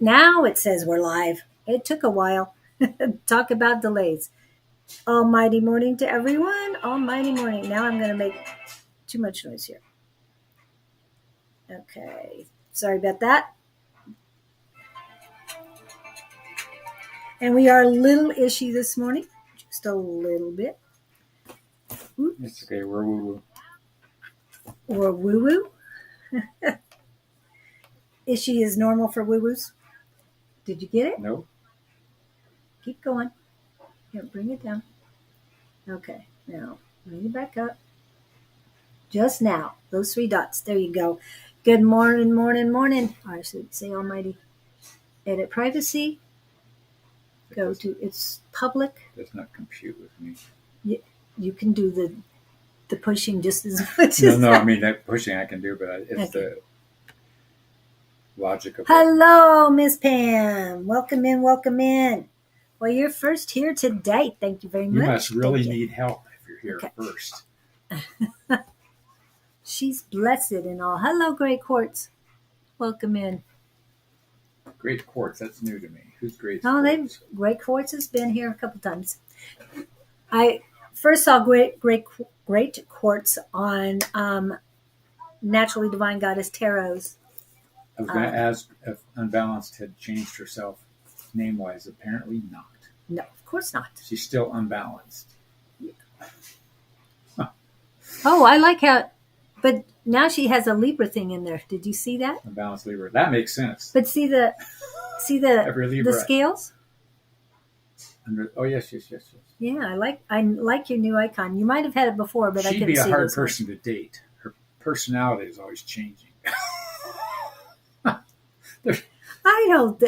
Now it says we're live. It took a while. Talk about delays. Almighty morning to everyone. Almighty morning. Now I'm going to make too much noise here. Okay. Sorry about that. And we are a little ishy this morning. Just a little bit. Oops. It's okay. We're woo-woo. Or woo-woo. Ishy is normal for woo-woos. Did you get it? No. Keep going. Here, bring it down. Okay. Now, bring it back up. Just now. Those 3 dots. There you go. Good morning, morning, morning. Or I should say almighty. Edit privacy. Go to it's public. Does not compute with me. You can do the pushing just as much as No, I mean that pushing I can do, but it's the logic of Hello, Miss Pam. Welcome in, welcome in. Well, you're first here today. Thank you very much. You must really need help if you're here first. She's blessed and all. Hello, Great Quartz. Welcome in. Great Quartz, that's new to me. Who's Great Quartz? Great Quartz has been here a couple times. I first saw Great Quartz on Naturally Divine Goddess Tarot's. I was going to ask if Unbalanced had changed herself name-wise. Apparently not. No, of course not. She's still unbalanced. Yeah. Oh, I like how... But now she has a Libra thing in there. Did you see that? Unbalanced Libra. That makes sense. But see the scales? Oh, yes. Yeah, I like your new icon. You might have had it before, but I couldn't see it. She'd be a hard person to date. Her personality is always changing.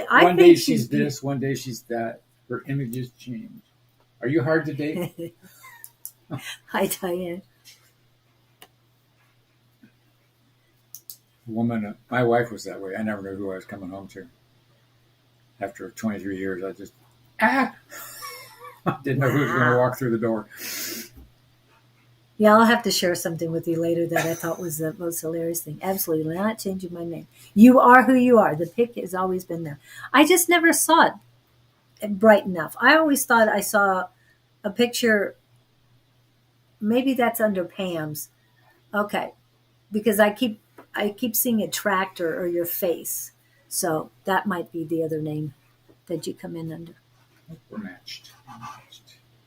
One day she's this, one day she's that. Her images change. Are you hard to date? Hi, Diane. My wife was that way. I never knew who I was coming home to. After 23 years, I just didn't know who was going to walk through the door. Yeah, I'll have to share something with you later that I thought was the most hilarious thing. Absolutely not changing my name. You are who you are. The pick has always been there. I just never saw it bright enough. I always thought I saw a picture. Maybe that's under Pam's. Okay, because I keep seeing a tractor or your face, so that might be the other name that you come in under. We're matched.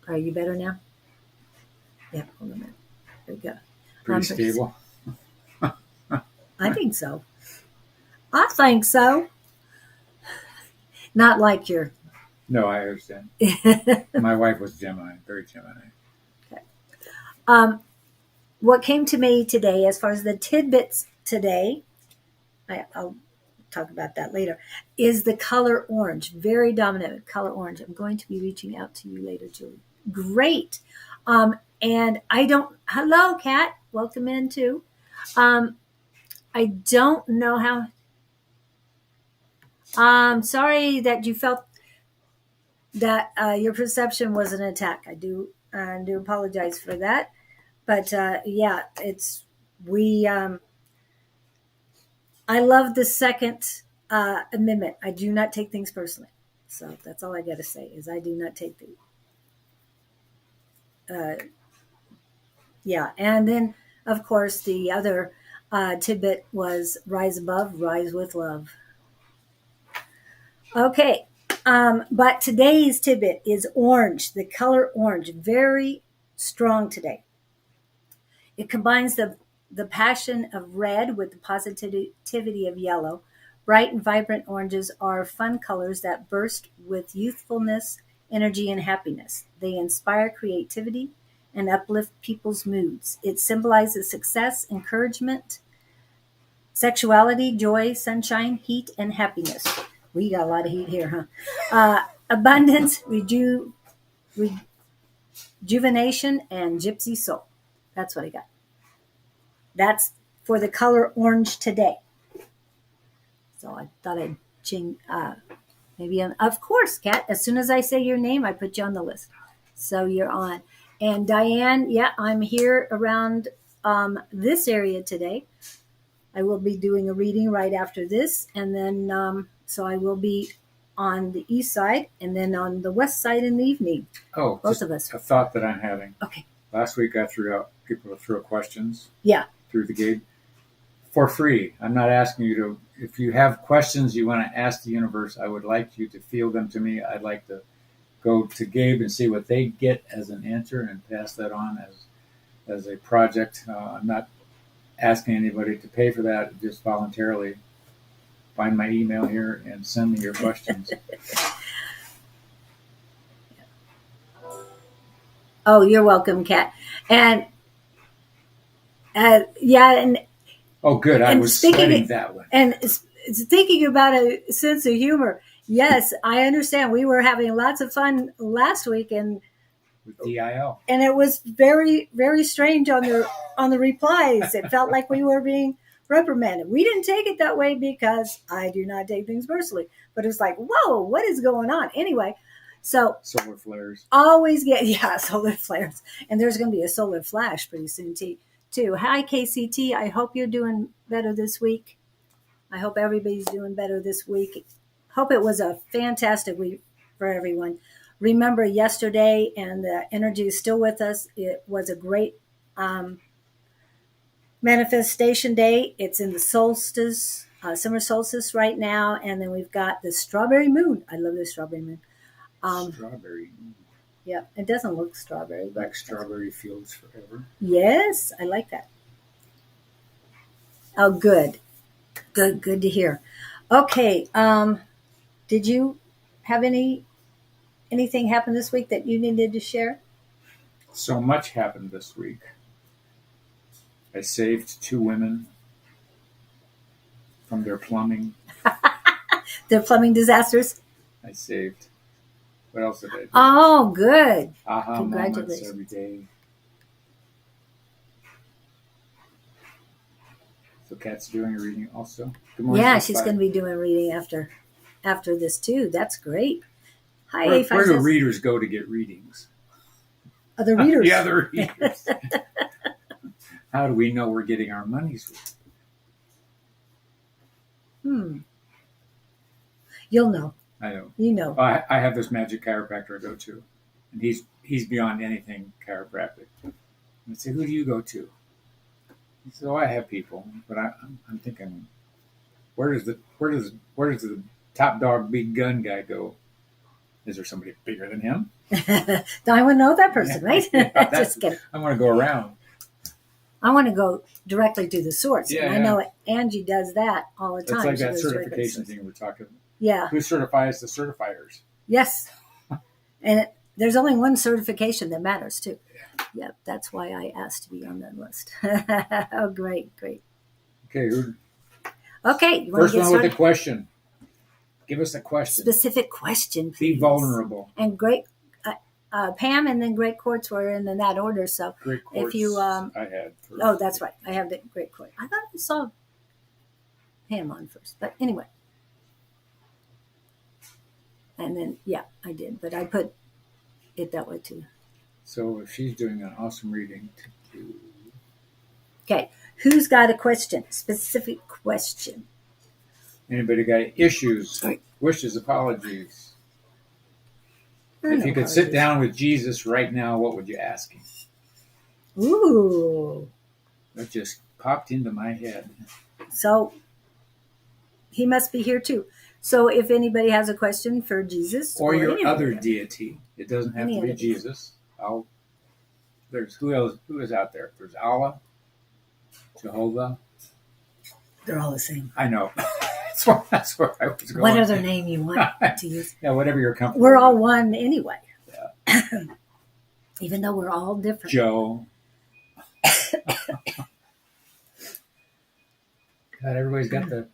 Are you better now? Yeah, hold on a minute. There we go. Pretty stable. I think so. Not like your... No, I understand. My wife was Gemini, very Gemini. Okay. What came to me today, as far as the tidbits today, I'll talk about that later, is the color orange. Very dominant color orange. I'm going to be reaching out to you later, Julie. Great. And hello, Kat. Welcome in too. I don't know how. I'm sorry that you felt that your perception was an attack. I do apologize for that. But yeah, I love the Second Amendment. I do not take things personally. So that's all I got to say is I do not take yeah. And then, of course, the other tidbit was rise above, rise with love. Okay. But today's tidbit is orange, the color orange, very strong today. It combines the passion of red with the positivity of yellow. Bright and vibrant oranges are fun colors that burst with youthfulness, energy, and happiness. They inspire creativity and uplift people's moods. It symbolizes success, encouragement, sexuality, joy, sunshine, heat, and happiness. We got a lot of heat here, huh? Abundance, rejuvenation, and gypsy soul. That's what I got. That's for the color orange today. So I thought I'd change, of course, Kat, as soon as I say your name, I put you on the list. So you're on. And Diane, yeah, I'm here around this area today. I will be doing a reading right after this. And then So I will be on the east side and then on the west side in the evening. Oh, Both just of us. a thought that I'm having. Okay. Last week I threw out people to throw questions. Yeah. Through the gate for free. I'm not asking you to. If you have questions you want to ask the universe, I would like you to field them to me. I'd like to go to Gabe and see what they get as an answer and pass that on as a project. I'm not asking anybody to pay for that. Just voluntarily find my email here and send me your questions. Oh, you're welcome, Kat. And yeah, and oh, good. I was sweating that one. And thinking about a sense of humor. Yes, I understand. We were having lots of fun last week, and with DIL, and it was very, very strange on the replies. It felt like we were being reprimanded. We didn't take it that way because I do not take things personally. But it was like, whoa, what is going on? Anyway, so solar flares. Always get solar flares, and there's going to be a solar flash pretty soon too. Hi KCT, I hope you're doing better this week. I hope everybody's doing better this week. Hope it was a fantastic week for everyone. Remember yesterday, and the energy is still with us. It was a great manifestation day. It's in the solstice, summer solstice right now, and then we've got the strawberry moon. I love the strawberry moon. Strawberry. Yeah, it doesn't look strawberry. Like strawberry fields forever. Yes, I like that. Oh, good to hear. Okay, did you have anything happen this week that you needed to share? So much happened this week. I saved 2 women from their plumbing. Their plumbing disasters? I saved. What else did I do? Oh, good. Aha moments every day. So Kat's doing a reading also. Good morning. Yeah, she's going to be doing a reading after this too. That's great. Hi, where do readers go to get readings? Other readers. The other readers. How do we know we're getting our money's worth? You'll know. I know. You know. I have this magic chiropractor I go to, and he's beyond anything chiropractic. I say, who do you go to? He said, oh, I have people, but I'm thinking, where does the top dog big gun guy go? Is there somebody bigger than him? I want to know that person, right? Yeah, just kidding. I want to go around. I want to go directly to the source. Yeah, and I know Angie does that all the time. It's like that certification thing we're talking about. Yeah. Who certifies the certifiers? Yes. And there's only one certification that matters, too. Yeah, that's why I asked to be on that list. Oh, great. Okay. Okay. You First one with a question. Give us a question. Specific question, please. Be vulnerable. And great. Pam and then Great Quartz were in that order. So Great Quartz, if you, I had. First. Oh, that's right. I have the Great Quartz. I thought I saw Pam on first, but anyway. And then, yeah, I did, but I put it that way too. So she's doing an awesome reading. Okay, who's got a question? Specific question. Anybody got issues, wishes, apologies? If you could sit down with Jesus right now, what would you ask him? Ooh. That just popped into my head. So he must be here too. So if anybody has a question for Jesus or your other deity, it doesn't have to be Jesus. There's who else? Who is out there? There's Allah, Jehovah. They're all the same. I know. That's where I was going. What other name you want to use? Yeah, whatever you're comfortable. We're all one anyway. Yeah. Even though we're all different. Joe. God, everybody's got the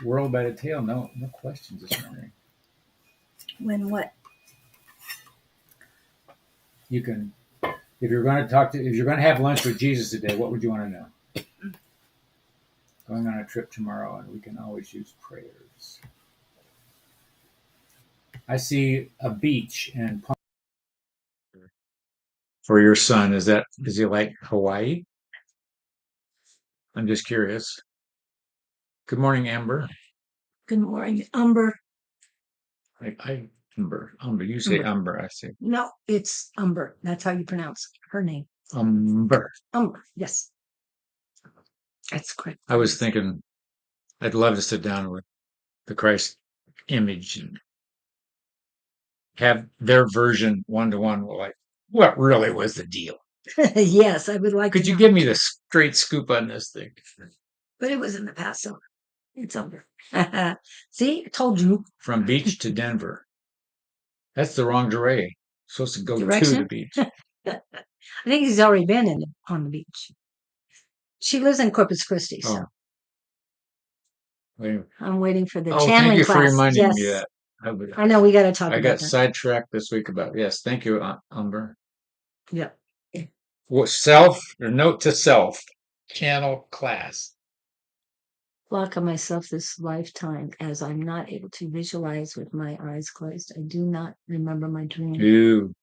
world by the tail. No questions this morning. When what? You can, if you're going to have lunch with Jesus today, what would you want to know? Going on a trip tomorrow, and we can always use prayers. I see a beach and for your son. Does he like Hawaii? I'm just curious. Good morning, Amber. Good morning, Amber. Umber. You say Umber. I say No, it's Umber. That's how you pronounce her name. Umber. Umber. Yes, that's correct. I was thinking I'd love to sit down with the Christ image and have their version one to one. Like, what really was the deal? Yes, I would like. Could you give me the straight scoop on this thing? But it was in the past, so it's over. See, I told you. From beach to Denver. That's the wrong direction. Supposed to go Direction? to the beach. I think he's already been on the beach. She lives in Corpus Christi, so I'm waiting for the channeling thank you class. for reminding Yes. me that. I know we got to talk I about got that. sidetracked this week about thank you, Umber. Yeah. Self or note to self. Channel class. Block on myself this lifetime as I'm not able to visualize with my eyes closed. I do not remember my dream. Ew.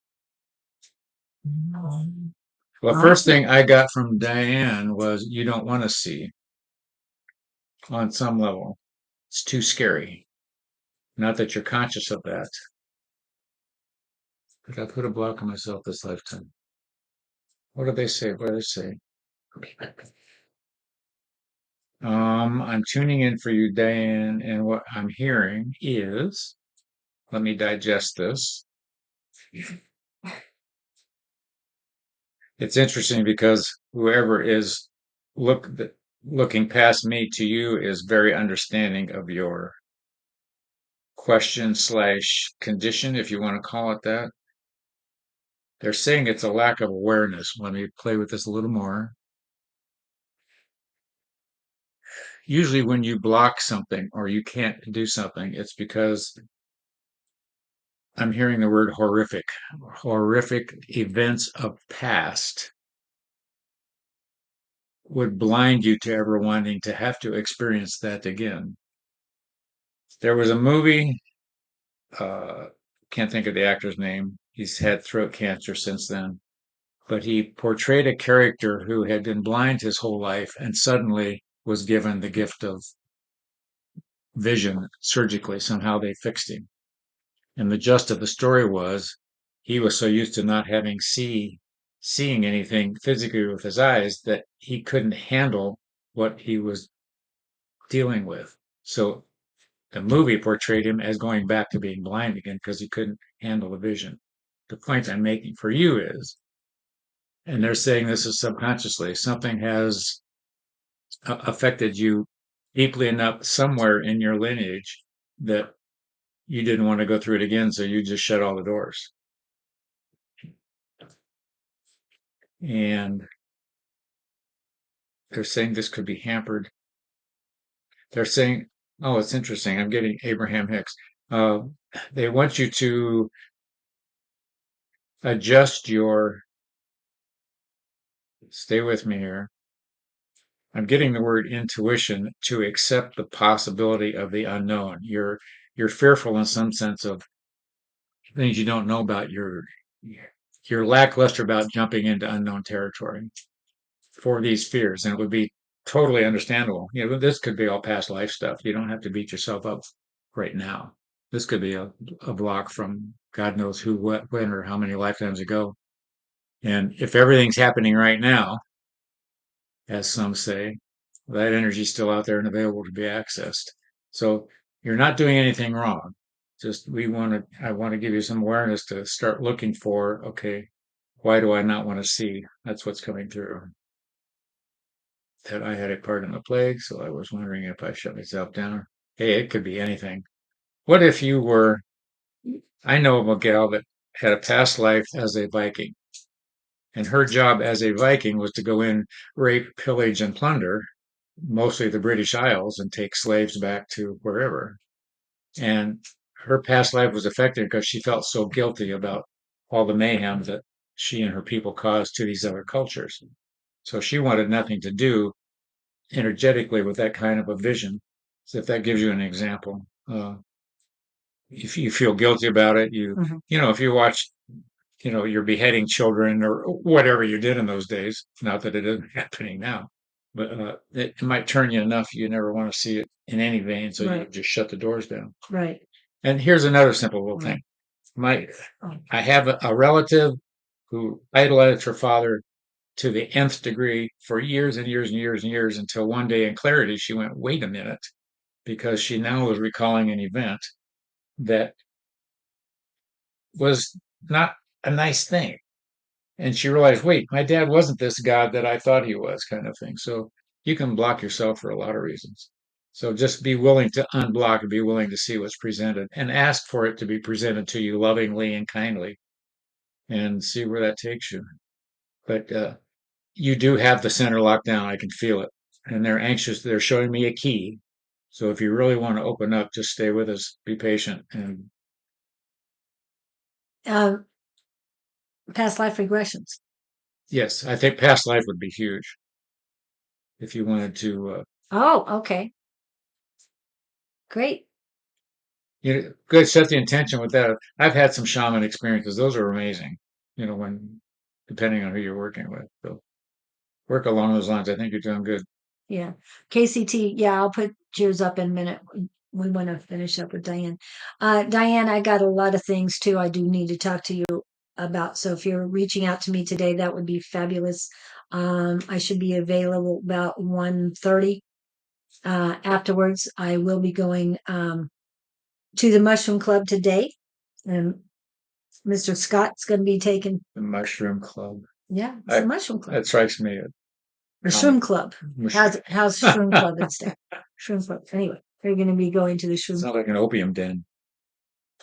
Well, first thing I got from Diane was you don't want to see on some level. It's too scary. Not that you're conscious of that. But I put a block on myself this lifetime. What do they say? What do they say? I'm tuning in for you, Diane, and what I'm hearing is, let me digest this. It's interesting because whoever is looking past me to you is very understanding of your question slash condition, if you want to call it that. They're saying it's a lack of awareness. Let me play with this a little more. Usually when you block something or you can't do something, it's because I'm hearing the word horrific. Horrific events of past would blind you to ever wanting to have to experience that again. There was a movie, can't think of the actor's name. He's had throat cancer since then, but he portrayed a character who had been blind his whole life and suddenly was given the gift of vision surgically. Somehow they fixed him. And the gist of the story was he was so used to not having seeing anything physically with his eyes that he couldn't handle what he was dealing with. So the movie portrayed him as going back to being blind again because he couldn't handle the vision. The point I'm making for you is, and they're saying this is subconsciously, something has affected you deeply enough somewhere in your lineage that you didn't want to go through it again, so you just shut all the doors. And they're saying this could be hampered. They're saying, oh, it's interesting. I'm getting Abraham Hicks. Uh, they want you to adjust your, stay with me here. I'm getting the word intuition to accept the possibility of the unknown. You're fearful in some sense of things you don't know about. You're lackluster about jumping into unknown territory for these fears, and it would be totally understandable. You know, this could be all past life stuff. You don't have to beat yourself up right now. This could be a block from God knows who, what, when, or how many lifetimes ago. And if everything's happening right now, as some say, that energy is still out there and available to be accessed. So you're not doing anything wrong. Just I want to give you some awareness to start looking for, okay, why do I not want to see? That's what's coming through. That I had a part in the plague, so I was wondering if I shut myself down. Hey, it could be anything. What if you were, I know of a gal that had a past life as a Viking, and her job as a Viking was to go in, rape, pillage, and plunder mostly the British Isles and take slaves back to wherever. And her past life was affected because she felt so guilty about all the mayhem that she and her people caused to these other cultures. So she wanted nothing to do energetically with that kind of a vision. So if that gives you an example, if you feel guilty about it, if you watch, you're beheading children or whatever you did in those days, not that it isn't happening now, but it might turn you enough you never want to see it in any vein, so you just shut the doors down. Right. And here's another simple little thing. I have a relative who idolized her father to the nth degree for years and years and years and years until one day in clarity she went, wait a minute, because she now was recalling an event that was not a nice thing. And she realized, wait, my dad wasn't this God that I thought he was, kind of thing. So you can block yourself for a lot of reasons. So just be willing to unblock and be willing to see what's presented and ask for it to be presented to you lovingly and kindly and see where that takes you. But you do have the center locked down. I can feel it. And they're anxious. They're showing me a key. So if you really want to open up, just stay with us, be patient. And Um, past life regressions. yes, I think past life would be huge if you wanted to. Oh, okay. Great. Good, set the intention with that. I've had some shaman experiences. Those are amazing, when depending on who you're working with. So work along those lines. I think you're doing good. Yeah. KCT. Yeah, I'll put yours up in a minute. We want to finish up with Diane. Diane, I got a lot of things too I do need to talk to you about. So if you're reaching out to me today, that would be fabulous. I should be available about 1:30. Afterwards, I will be going to the Mushroom Club today. And Mr. Scott's going to be taking. The Mushroom Club. Yeah, it's a Mushroom Club. That strikes me. Or Shroom Club. Mushroom. How's Shroom Club instead? Shroom Club. Anyway, they're going to be going to the Shroom. Sounds like an opium den.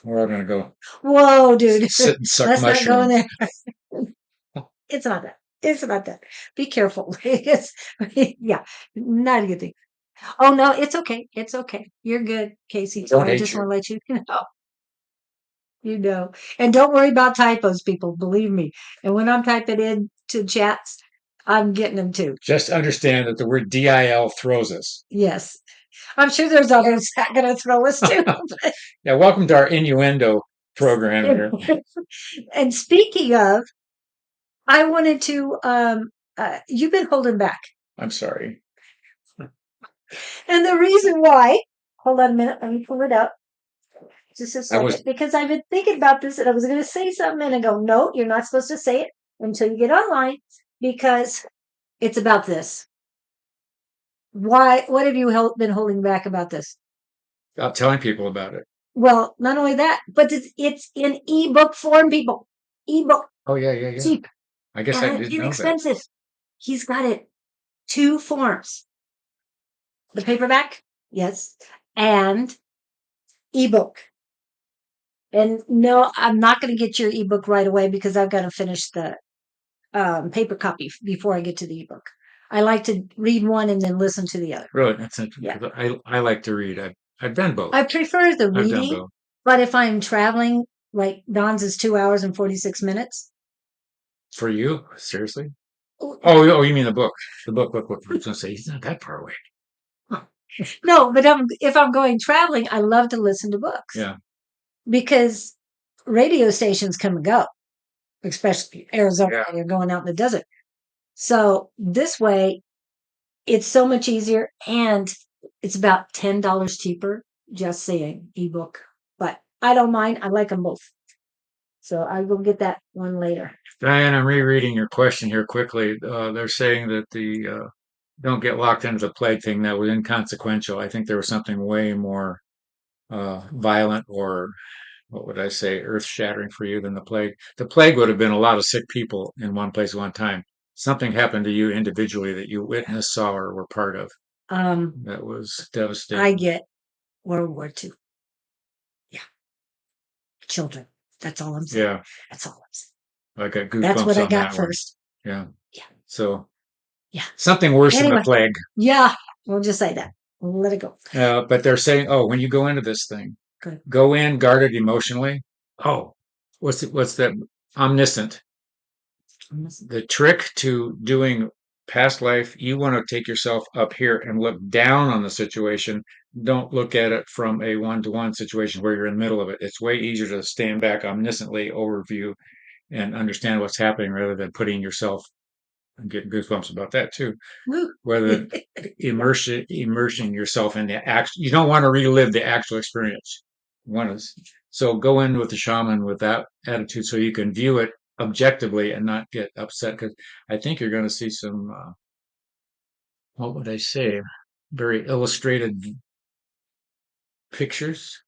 We're all going to go. Whoa, dude! Sit and suck Let's mushrooms. not go in there. It's not that. It's not that. Be careful. Yeah, not a good thing. Oh no, it's okay. It's okay. You're good, Casey. Don't I hate just you. want to let you know. You know, and don't worry about typos, people. Believe me. And when I'm typing in to chats, I'm getting them too. Just understand that the word DIL throws us. Yes. I'm sure there's others that are going to throw us too. Yeah, welcome to our innuendo program here. And speaking of, I wanted to, you've been holding back. I'm sorry. And the reason why, hold on a minute, let me pull it up. Just a second, because I've been thinking about this and I was going to say something and I go, no, you're not supposed to say it until you get online because it's about this. Why? What have you been holding back about this? About telling people about it. Well, not only that, but it's in ebook form, people. Ebook. Oh yeah. Cheap. I guess I didn't know inexpensive. that. He's got it. 2 forms. The paperback, yes, and ebook. And no, I'm not going to get your ebook right away because I've got to finish the paper copy before I get to the ebook. I like to read one and then listen to the other. Really, that's interesting. Yeah. I like to read. I've done both. I prefer the reading, but if I'm traveling, like Don's is 2 hours and 46 minutes. For you? Seriously? Oh, you mean the book? The book. I was going to say, he's not that far away. No, but if I'm going traveling, I love to listen to books. Yeah. Because radio stations come and go, especially Arizona, when you're going out in the desert. So this way, it's so much easier and it's about $10 cheaper, just saying, ebook. But I don't mind. I like them both. So I will get that one later. Diane, I'm rereading your question here quickly. They're saying that the don't get locked into the plague thing. That was inconsequential. I think there was something way more violent or what would I say, earth-shattering for you than the plague. The plague would have been a lot of sick people in one place at one time. Something happened to you individually that you witnessed, saw, or were part of. That was devastating. I get World War II. Yeah. Children. That's all I'm saying. Yeah. That's all I'm saying. I got goosebumps. That's what I on got that first. One. Yeah. Yeah. So. Yeah. Something worse than the plague. Yeah. We'll just say that. We'll let it go. But they're saying, oh, when you go into this thing, go in guarded emotionally. Oh, what's that? Omniscient. The trick to doing past life, you want to take yourself up here and look down on the situation. Don't look at it from a one-to-one situation where you're in the middle of it. It's way easier to stand back omnisciently, overview, and understand what's happening rather than putting yourself. I'm getting goosebumps about that too. Whether immersing yourself in the act, you don't want to relive the actual experience. one is. So go in with the shaman with that attitude so you can view it objectively and not get upset because I think you're going to see some, what would I say, very illustrated pictures.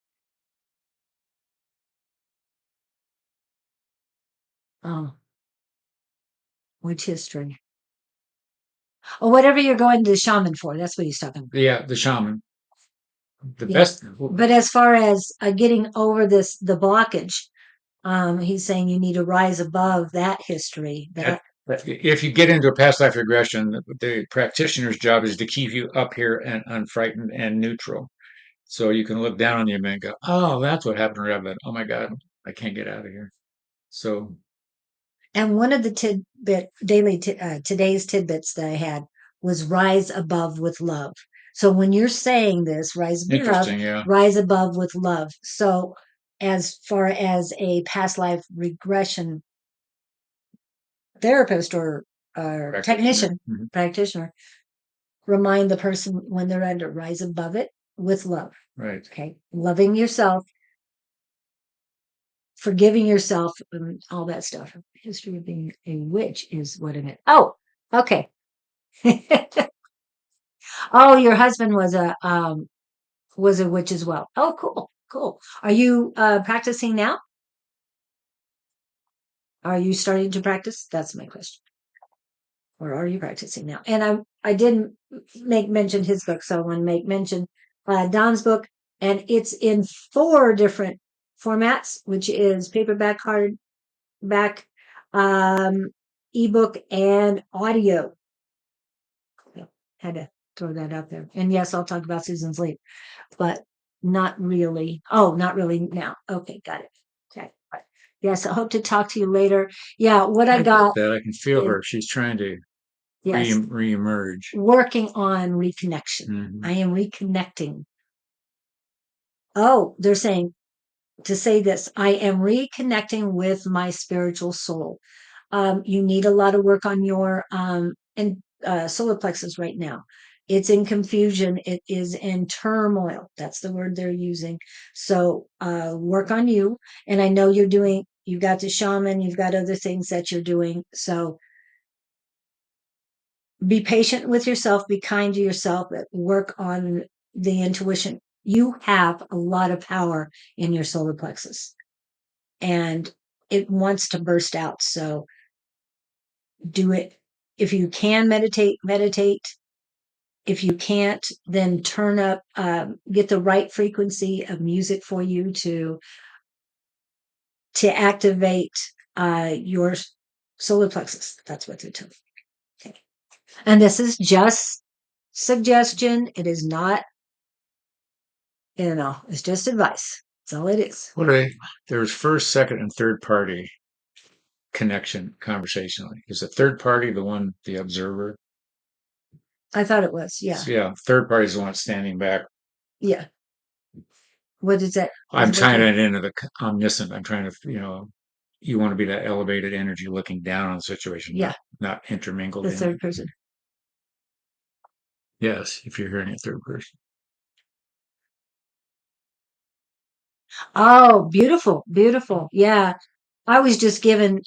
Oh, which history? Or whatever you're going to the shaman for. That's what he's talking about. Yeah, the shaman. The Yeah. best, But as far as getting over the blockage, he's saying you need to rise above that history. if you get into a past life regression, the practitioner's job is to keep you up here and unfrightened and neutral. So you can look down on you and go, oh, that's what happened to Rabbit. Oh my God, I can't get out of here. So And one of the today's tidbits that I had was rise above with love. So when you're saying this, rise above, interesting, yeah. rise above with love. So as far as a past life regression therapist or technician, practitioner, remind the person when they're under, rise above it with love. Right. Okay. Loving yourself, forgiving yourself, and all that stuff. History of being a witch is what it is. Oh, okay. Oh, your husband was a witch as well. Oh, cool, cool. Are you practicing now? Are you starting to practice? That's my question. Or are you practicing now? And I didn't make mention his book, so I want to make mention Don's book, and it's in 4 different formats, which is paperback, hardback, ebook, and audio. Had to throw that out there. And yes, I'll talk about Susan's Leap, but not really. Oh, not really now. Okay, got it. Okay. Yes, I hope to talk to you later. Yeah, what I got that I can feel is, her. She's trying to yes, reemerge. working on reconnection. I am reconnecting. Oh, they're saying to say this, I am reconnecting with my spiritual soul. You need a lot of work on your solar plexus right now. It's in confusion. It is in turmoil. That's the word they're using. So work on you. And I know you've got the shaman, you've got other things that you're doing. So be patient with yourself, be kind to yourself, work on the intuition. You have a lot of power in your solar plexus and it wants to burst out. So do it. If you can meditate. If you can't, then turn up, get the right frequency of music for you to activate your solar plexus. That's what they're telling you. Okay. And this is just suggestion. It is not, it's just advice. That's all it is. What are they? There's first, second, and third party connection conversationally. Is the third party the one, the observer? I thought it was. Yeah. So, yeah, third party is the one standing back. Yeah. What is that? I'm tying it into the omniscient. I'm trying to, you want to be that elevated energy looking down on the situation, Yeah. not intermingled. The third person. Yes, if you're hearing it third person. Oh, beautiful, beautiful. Yeah. I was just given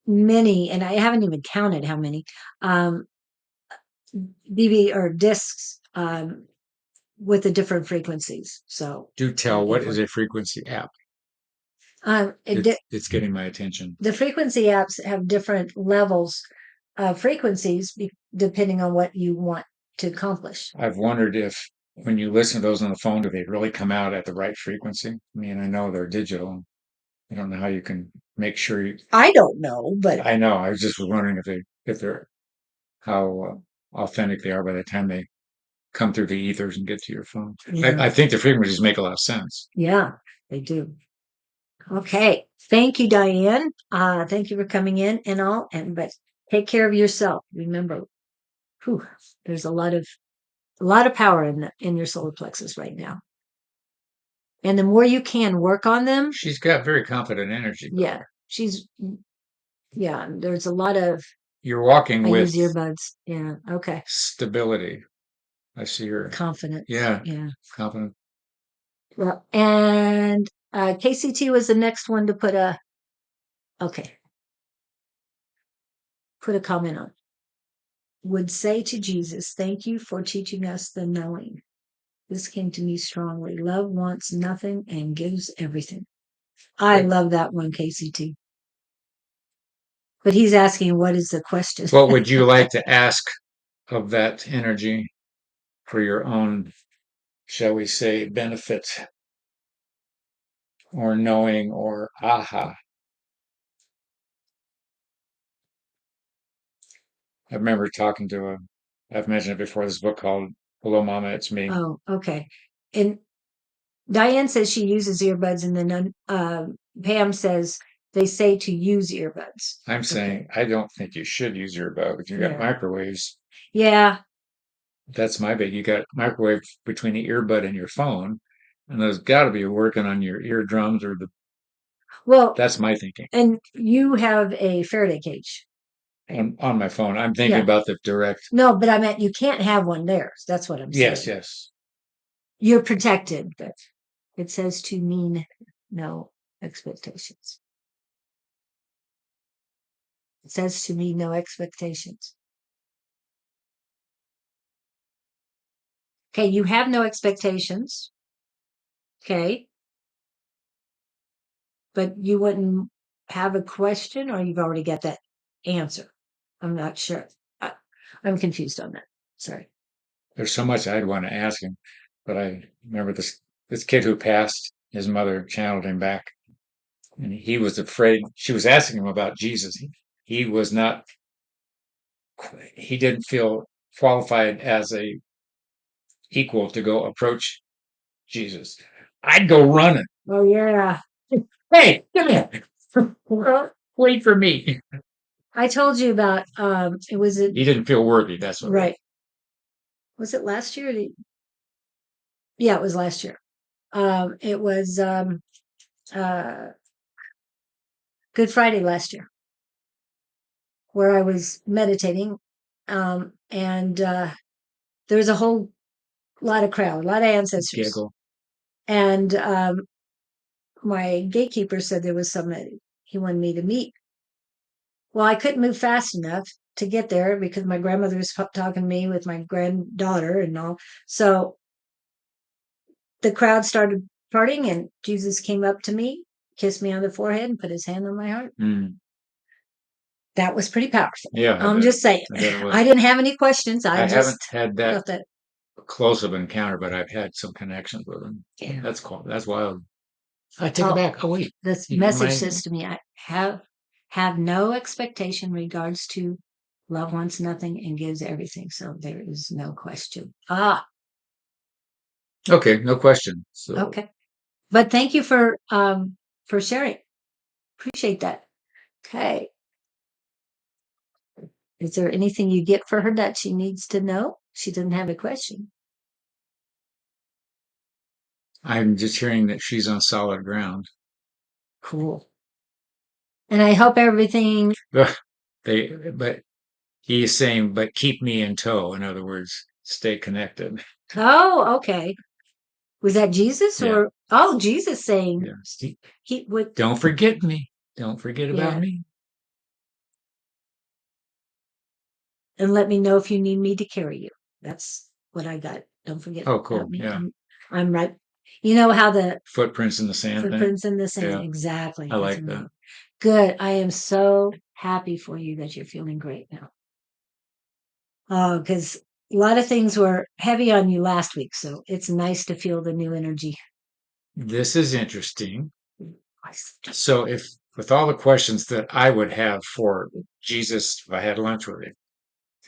many, and I haven't even counted how many, DV or discs, with the different frequencies. So do tell, what is a frequency app? It's getting my attention. The frequency apps have different levels of frequencies depending on what you want to accomplish. I've wondered if when you listen to those on the phone, do they really come out at the right frequency? I mean, I know they're digital. I don't know how you can make sure I don't know, but I know. I was just wondering if they're how authentic they are by the time they come through the ethers and get to your phone. yeah. I think the frequencies make a lot of sense. Yeah, they do. Okay. Thank you, Diane. Thank you for coming in and all. But take care of yourself. Remember, there's a lot of power in your solar plexus right now. And the more you can work on them. She's got very confident energy. Yeah. There's a lot of. You're walking with use earbuds. Yeah. Okay. Stability. I see her. Confidence. Yeah. Yeah. Confident. Well, and KCT was the next one to put a okay, put a comment on. Would say to Jesus, thank you for teaching us the knowing. This came to me strongly. Love wants nothing and gives everything. I love that one, KCT. But he's asking, what is the question? What would you like to ask of that energy for your own, shall we say, benefit or knowing or aha? I remember talking to I've mentioned it before, this book called Hello Mama, It's Me. Oh, okay. And Diane says she uses earbuds, and then Pam says they say to use earbuds. I'm saying I don't think you should use your earbuds. You got Yeah. microwaves. Yeah. That's my big. You got microwave between the earbud and your phone, and those got to be working on your eardrums or the. Well, That's my thinking and you have a Faraday cage. on my phone. I'm thinking Yeah. about the direct. No, but I meant you can't have one there. That's what I'm Yes, saying. yes. You're protected, but it says to mean no expectations. It says to me no expectations. Okay, you have no expectations. Okay, but you wouldn't have a question, or you've already got that answer. I'm not sure. I'm confused on that. Sorry. There's so much I'd want to ask him, but I remember this kid who passed. His mother channeled him back, and he was afraid. She was asking him about Jesus. He was not. He didn't feel qualified as a equal to go approach Jesus. I'd go running. Oh yeah. Hey, come here. Wait for me. I told you about it was He didn't feel worthy. That's what. right. Was it last year? Yeah, it was last year. It was uh Good Friday last year, where I was meditating, and there was a whole lot of crowd, a lot of ancestors, Giggle. and my gatekeeper said there was somebody he wanted me to meet. Well, I couldn't move fast enough to get there because my grandmother was talking to me with my granddaughter and all. So the crowd started parting, and Jesus came up to me, kissed me on the forehead, and put his hand on my heart. Mm. That was pretty powerful. Yeah, I'm just saying. I bet it was. I didn't have any questions. I I haven't just had that felt that. close of encounter, but I've had some connections with him. Yeah. That's cool. That's wild. I take it Oh, back. Oh wait, this you message might. says to me, I have no expectation regards to love wants nothing and gives everything. So there is no question. Ah, Okay, no question. So okay. But thank you for sharing. Appreciate that. Okay. Is there anything you get for her that she needs to know? She doesn't have a question. I'm just hearing that she's on solid ground. Cool. And I hope everything. But he is saying, but keep me in tow. In other words, stay connected. Oh, okay. Was that Jesus Yeah, or Jesus saying yeah. he would? Don't forget me. Don't forget about Yeah. me. And let me know if you need me to carry you. That's what I got. Don't forget Oh, about cool. me. Yeah. I'm right. You know how the Footprints in the sand thing. footprints in the sand. Yeah, Exactly. I That's like what I that. mean. Good. I am so happy for you that you're feeling great now. Because a lot of things were heavy on you last week, so it's nice to feel the new energy. This is interesting. So if with all the questions that I would have for Jesus if I had lunch with him,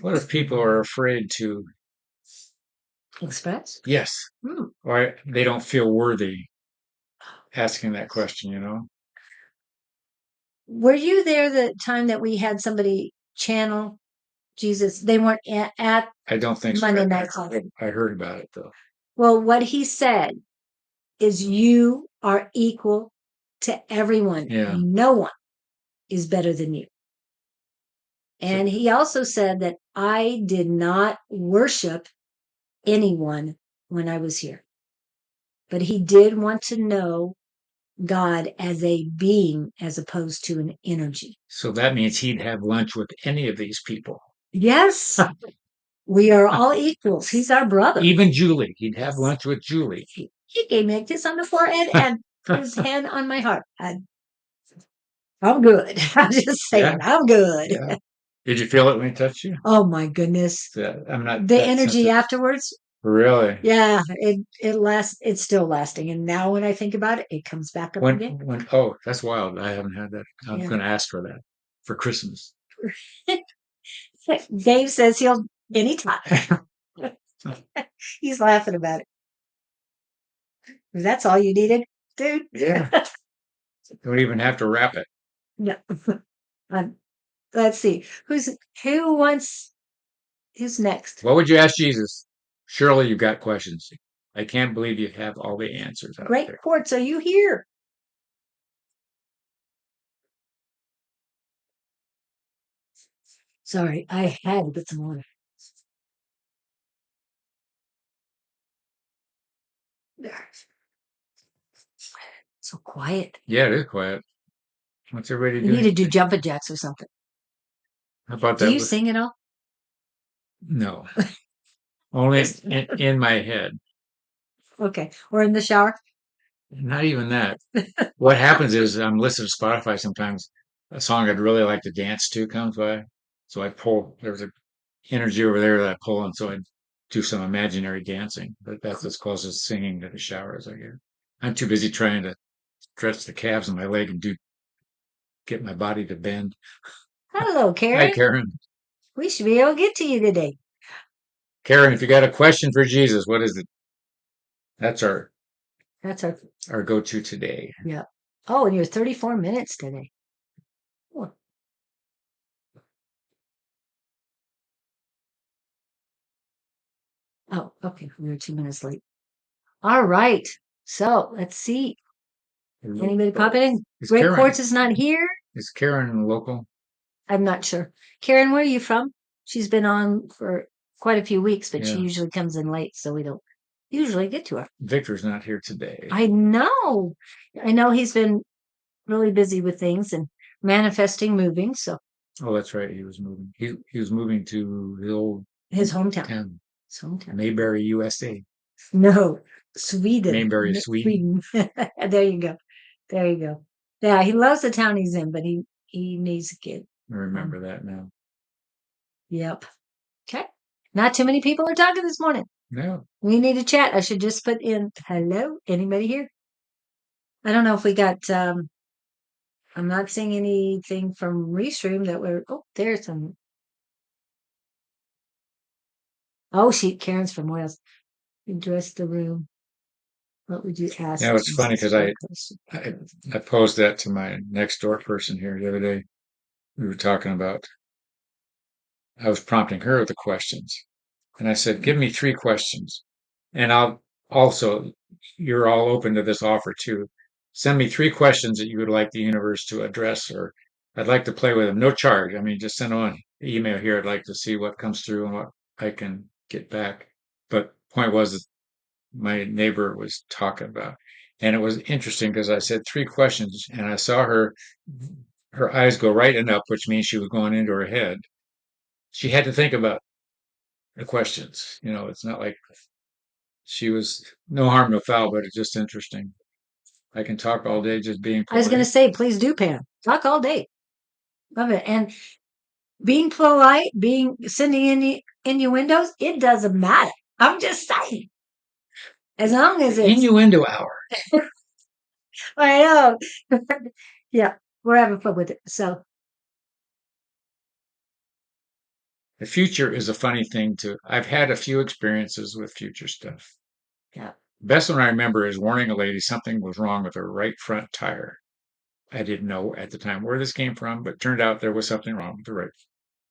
what if people are afraid to, Express? yes, Hmm. or they don't feel worthy asking that question, you know? Were you there the time that we had somebody channel Jesus? They weren't at I don't think so. Monday Night Club. I heard about it though. Well, what he said is you are equal to everyone. Yeah. No one is better than you. So, And he also said that I did not worship anyone when I was here. but he did want to know God as a being as opposed to an energy. So that means he'd have lunch with any of these people. Yes, we are all equals. He's our brother. Even Julie. He'd have lunch with Julie. He gave me a kiss on the forehead and his hand on my heart. I'm good. I'm just saying, I'm good. Yeah. Did you feel it when he touched you? Oh my goodness. I'm not The that energy sensitive. afterwards. Really? Yeah, it lasts. It's still lasting. And now when I think about it, it comes back up again. Oh, that's wild. I haven't had that. I'm Yeah. going to ask for that for Christmas. Dave says he'll anytime. He's laughing about it. That's all you needed, dude. Yeah. Don't even have to wrap it. No. Let's see. Who's next? What would you ask Jesus? Surely you've got questions. I can't believe you have all the answers out Great there. Quartz, are you here? Sorry, I had to get some water. So quiet. Yeah, it is quiet. What's everybody You doing? need to do jumping jacks or something. How about Do that? you sing at all? No, only in my head. Okay. Or in the shower? Not even that. What happens is I'm listening to Spotify sometimes. A song I'd really like to dance to comes by, so I pull. There's a energy over there that I pull, and so I do some imaginary dancing. But that's as close as singing to the shower as I get. I'm too busy trying to stretch the calves of my leg and get my body to bend. Hello, Hi, Karen. Karen. We should be able to get to you today. Karen, if you got a question for Jesus, what is it? That's That's our go-to today. yeah. Oh, and you're 34 minutes today. Oh, okay. We were 2 minutes late. All right. So let's see. Anybody pop in? Great Quartz is not here. Is Karen local? I'm not sure. Karen, where are you from? She's been on for quite a few weeks, but she usually comes in late, so we don't usually get to her. Victor's not here today. I know. I know he's been really busy with things and manifesting moving, so. Oh, that's right. He was moving. He was moving to his hometown. His hometown. Mayberry, USA. No, Sweden. Mayberry, Sweden. There you go. There you go. Yeah, he loves the town he's in, but he needs to get. I remember that now. Yep. Okay. Not too many people are talking this morning. No. We need to chat. I should just put in hello. Anybody here? I don't know if we got. I'm not seeing anything from Restream that we're. Oh, there's some. Oh, Karen's from Wales. Address the room. What would you ask? Yeah, it's funny because I posed that to my next door person here the other day. We were talking about. I was prompting her with the questions, and I said, "Give me 3 questions, and I'll also. You're all open to this offer too. Send me 3 questions that you would like the universe to address, or I'd like to play with them. No charge. I mean, just send them an email here. I'd like to see what comes through and what I can get back." But point was, my neighbor was talking about. And it was interesting because I said 3 questions and I saw her eyes go right and up, which means she was going into her head. She had to think about the questions. It's not like she was no harm, no foul, but it's just interesting. I can talk all day just being polite. I was going to say, please do, Pam. Talk all day. Love it. And being polite, sending in innuendos, it doesn't matter. I'm just saying. As long as it's innuendo hour. I know. Yeah, we're having fun with it. So the future is a funny thing too. I've had a few experiences with future stuff. yeah. Best one I remember is warning a lady something was wrong with her right front tire. I didn't know at the time where this came from, but turned out there was something wrong with the right.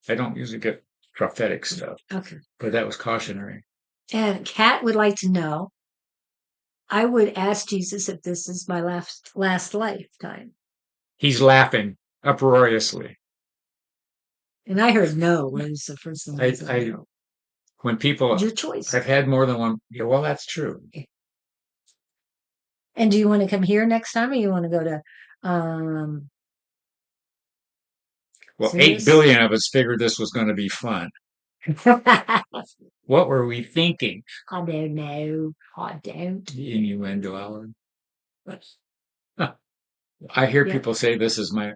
I don't usually get prophetic stuff. Okay. But that was cautionary. And Kat would like to know, I would ask Jesus if this is my last lifetime. He's laughing uproariously. And I heard no was the first one. When people, your choice. I've had more than one. Yeah, well, that's true. And do you want to come here next time, or you want to go to Well, see 8 this? billion of us figured this was going to be fun. I What were we thinking? don't know. I don't. The innuendo, Alan. I hear Yeah. people say this is my.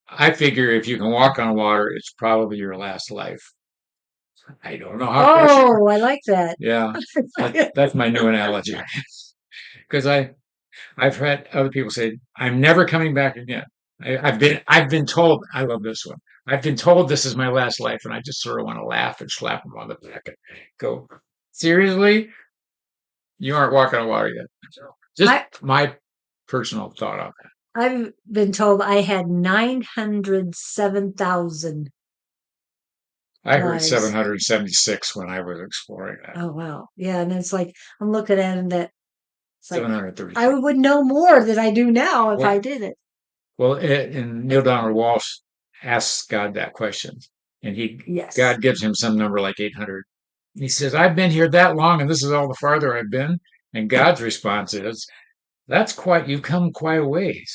I figure if you can walk on water, it's probably your last life. I don't know how close you are. Oh, I like that. Yeah, that's my new analogy. Because I've had other people say, I'm never coming back again. I've been told, I love this one. I've been told this is my last life, and I just sort of want to laugh and slap them on the back and go, seriously? You aren't walking on water yet. Just I my personal thought on that. I've been told I had 907,000 I heard lives. 776 when I was exploring that. Oh wow. Yeah, and it's like I'm looking at it that it's like I 736. would know more than I do now if I Well, did it. and Neil Donald Walsh asks God that question, and Yes. God gives him some number like 800. He says, "I've been here that long, and this is all the farther I've been." And God's response is, "That's quite. You've come quite a ways.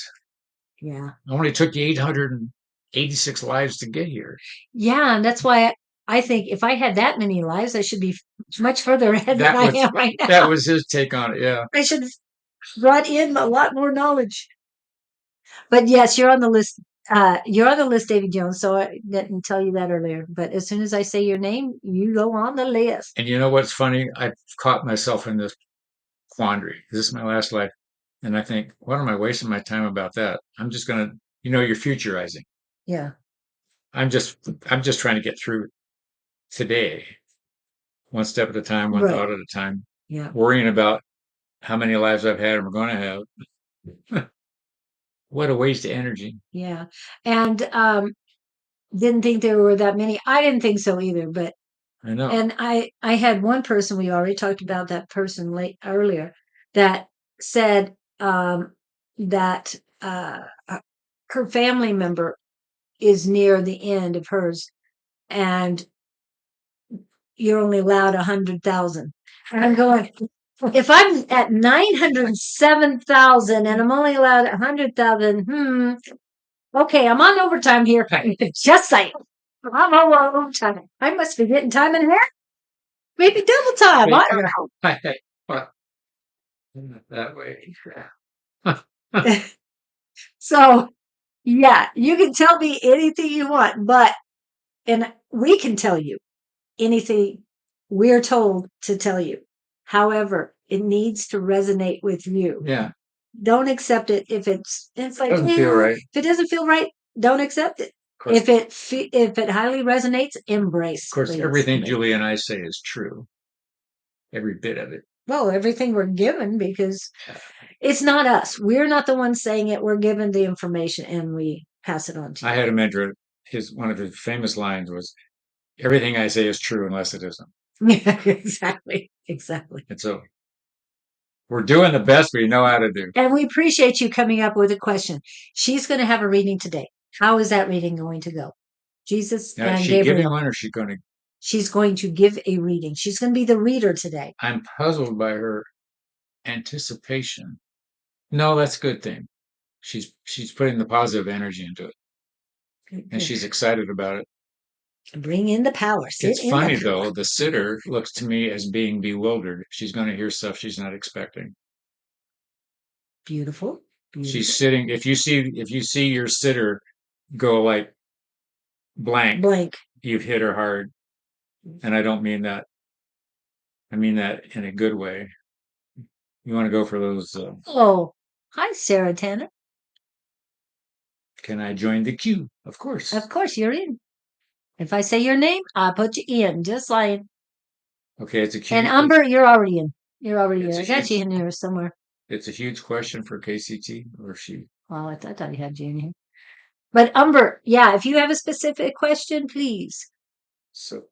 Yeah. It only took you 886 lives to get here." Yeah, and that's why I think if I had that many lives, I should be much further ahead than That I was am right that now. was his take on it. Yeah, I should have brought in a lot more knowledge. But yes, you're on the list. You're on the list, David Jones. So I didn't tell you that earlier. But as soon as I say your name, you go on the list. and you know what's funny? I've caught myself in this quandary. Is this my last life? And I think, what am I wasting my time about that? I'm just gonna, you're futurizing. Yeah. I'm just, I'm just trying to get through today, one step at a time, one Right. thought at a time, Yeah. worrying about how many lives I've had and we're going to have. What a waste of energy. Yeah. And didn't think there were that many. I didn't think so either. But I know. and I had one person, we already talked about that person late earlier, that said that her family member is near the end of hers, and you're only allowed 100,000. And I'm going, if I'm at 907,000 and I'm only allowed 100,000, okay, I'm on overtime here. Just saying. I'm on overtime. I must be getting time and a half, maybe double time. I don't Well, that way. know. So, yeah, you can tell me anything you want, and we can tell you anything we're told to tell you. However, it needs to resonate with you. Yeah, Don't accept it if it's like, doesn't feel right. if it doesn't feel right, don't accept it. Of course, If it highly resonates, embrace, please. everything Julie and I say is true. Every bit of it. Well, everything we're given, because it's not us. We're not the ones saying it. We're given the information and we pass it on to I you. had a mentor. One of his famous lines was, "Everything I say is true unless it isn't." Yeah, exactly. Exactly. And so we're doing the best we know how to do. And we appreciate you coming up with a question. She's going to have a reading today. How is that reading going to go? Jesus Now, is and she giving Gabriel. one or is she going to? She's going to give a reading. She's going to be the reader today. I'm puzzled by her anticipation. No, that's a good thing. She's putting the positive energy into it, and she's excited about it. Bring in the power. Sit It's in the funny power. though, the sitter looks to me as being bewildered. She's going to hear stuff she's not expecting. Beautiful. She's Beautiful. sitting. If you see your sitter go like blank, Blank. you've hit her hard. And I don't mean that. I mean that in a good way. You want to go for those. Oh, hi, Sarah Tanner. Can I join the queue? Of course. Of course, you're in. If I say your name, I put you in. Just like. Okay, it's a And cute. Umber, you're already in. You're already It's in. a I got you huge. in here somewhere. It's a huge question for KCT or she. Well, I thought you had you in here. But Umber, yeah, if you have a specific question, please. So,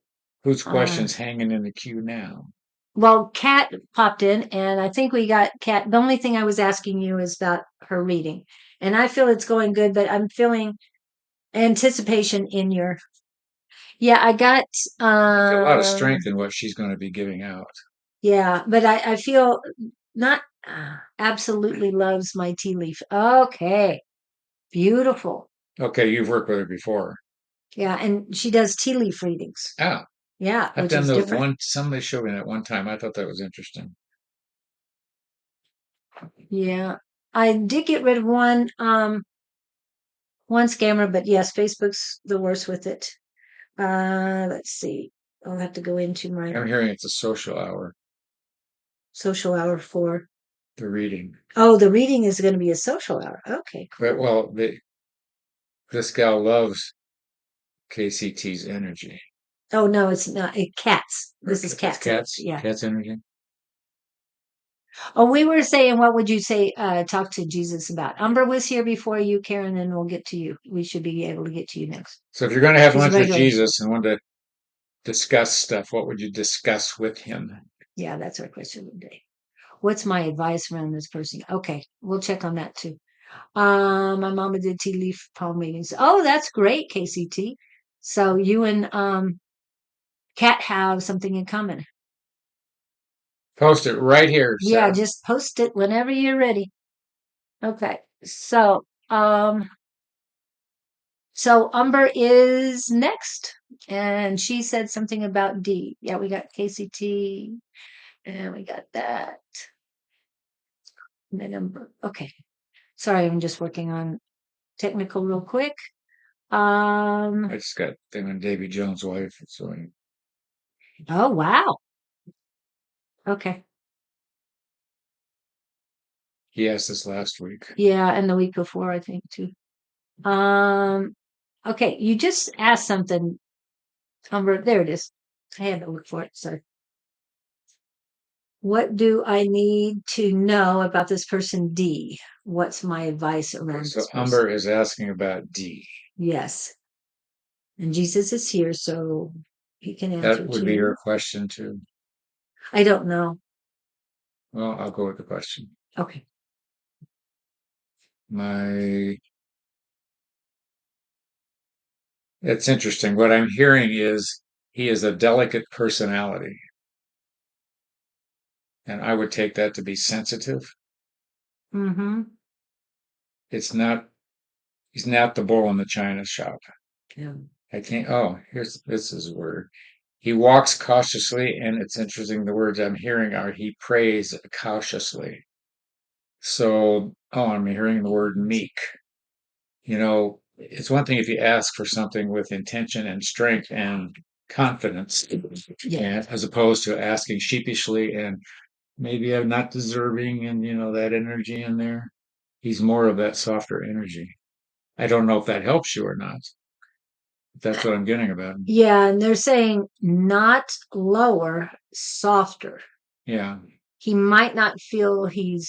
whose Uh, question's hanging in the queue now? well, Kat popped in, and I think we got Kat. The only thing I was asking you is about her reading, and I feel it's going good, but I'm feeling anticipation in your. Yeah, I got. A lot of strength in what she's going to be giving out. Yeah, but I feel not. Absolutely loves my tea leaf. Okay. Beautiful. Okay, you've worked with her before. Yeah, and she does tea leaf readings. Ah, Yeah, I've which done is those different. somebody showed me that one time. I thought that was interesting. Yeah. I did get rid of one scammer, but yes, Facebook's the worst with it. Let's see. I'll have to go into my I'm hearing it's a social hour, social hour for. the reading. Oh, the reading is going to be a social hour. Okay, But cool. well, this gal loves KCT's energy. Oh no, it's not. Cats. This is Okay, it's cats. Yeah. cat's energy. Oh, we were saying, what would you say? Talk to Jesus about. Umber was here before you, Karen, and we'll get to you. We should be able to get to you next. So if you're going to have She's a lunch with regular. Jesus and want to discuss stuff, what would you discuss with him? Yeah, that's our question of the day. What's my advice around this person? Okay, we'll check on that too. My mama did tea leaf palm readings. Oh, that's great, KCT. So you and Kat have something in common. Post it right here, Yeah, Sarah. just post it whenever you're ready. Okay. So Umber is next. And she said something about D. Yeah, we got KCT and we got that. And then Umber. Okay. Sorry, I'm just working on technical real quick. I just got them and Davy Jones' wife. So Oh wow. Okay. he asked this last week. Yeah, and the week before, I think too. Um, okay, you just asked something, Umber. There it is. I had to look for it. Sorry. What do I need to know about this person, D? What's my advice around So this person? Umber is asking about D. Yes. And Jesus is here, so he can answer That would be too. your question too. I don't know. Well, I'll go with the question. Okay. It's interesting. What I'm hearing is he is a delicate personality, and I would take that to be sensitive. Mm-hmm. It's not. He's not the bull in the china shop. Yeah. I can't. Oh, here's this is a word. He walks cautiously, and it's interesting. The words I'm hearing are he prays cautiously. So, oh, I'm hearing the word meek. It's one thing if you ask for something with intention and strength and confidence, Yeah. and as opposed to asking sheepishly and maybe I'm not deserving and that energy in there. He's more of that softer energy. I don't know if that helps you or not. That's what I'm getting about him. Yeah, and they're saying not lower, softer. Yeah. He might not feel he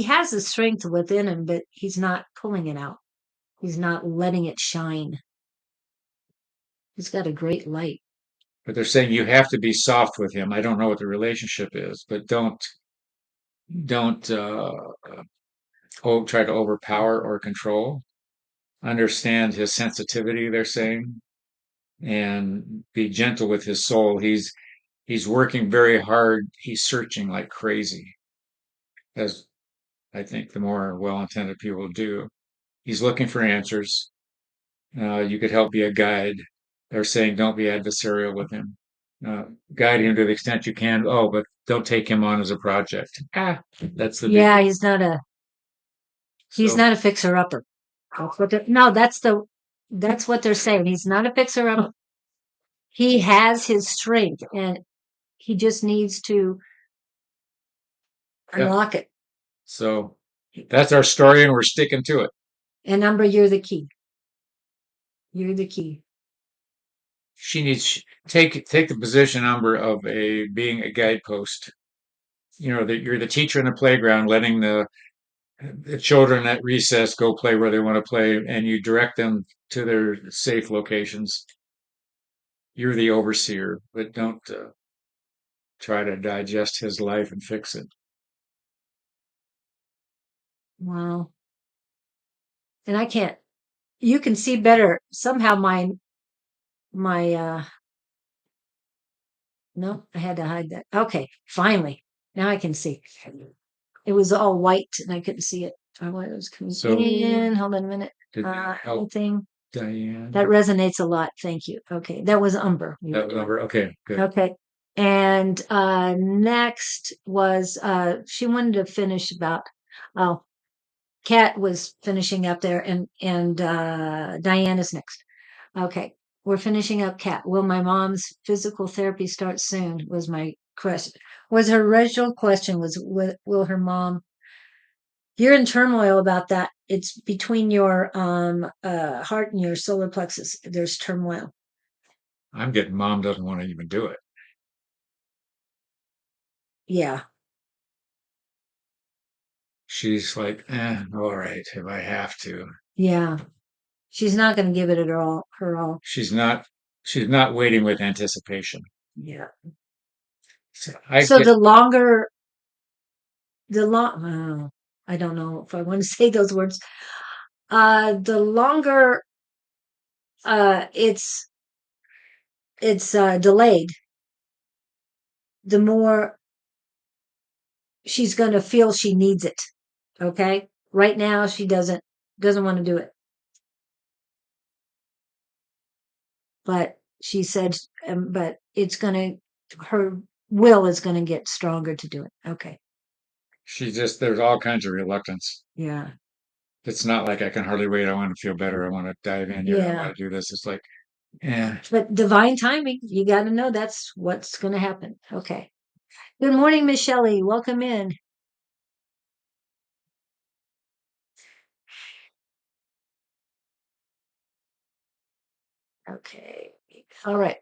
has the strength within him, but he's not pulling it out. He's not letting it shine. He's got a great light. But they're saying you have to be soft with him. I don't know what the relationship is, but don't try to overpower or control. Understand his sensitivity, they're saying, and be gentle with his soul. He's working very hard. He's searching like crazy, as I think the more well-intended people do. He's looking for answers. You could help be a guide. They're saying don't be adversarial with him. Uh, Guide him to the extent you can. Oh, but don't take him on as a project. That's the Yeah, deal. he's So, not a fixer upper. No, that's what they're saying. He's not a fixer upper. He has his strength and he just needs to yeah. unlock it. So that's our story, and we're sticking to it. And Umber, you're the key. You're the key. She needs take the position, Amber, of a being a guidepost. That you're the teacher in the playground, letting the children at recess go play where they want to play, and you direct them to their safe locations. You're the overseer, but don't try to digest his life and fix it. Wow. And I can't, you can see better. Somehow my no, I had to hide that. Okay, finally. Now I can see. It was all white and I couldn't see it. I was coming in. Hold on a minute. Did that help, Anything Diane? that resonates a lot. Thank you. Okay, that was Umber. That was number. Okay, good. Okay. And next was she wanted to finish about oh Kat was finishing up there and Diane is next. Okay. We're finishing up Kat. Will my mom's physical therapy start soon? Was my question. Was her original question was will her mom you're in turmoil about that. It's between your heart and your solar plexus. There's turmoil. I'm getting mom doesn't want to even do it. Yeah. She's like, all right, if I have to. Yeah. She's not going to give it her all. She's not waiting with anticipation. Yeah. So So the longer, I don't know if I want to say those words. The longer, it's delayed, the more she's going to feel she needs it. Okay. Right now, she doesn't want to do it. But she said, but her will is going to get stronger to do it. Okay. there's all kinds of reluctance. Yeah. It's not like I can hardly wait. I want to feel better. I want to dive in here. I Yeah. want to do this. It's like, yeah. But divine timing, you got to know that's what's going to happen. Okay. Good morning, Miss Shelley. Welcome in. Okay. All right.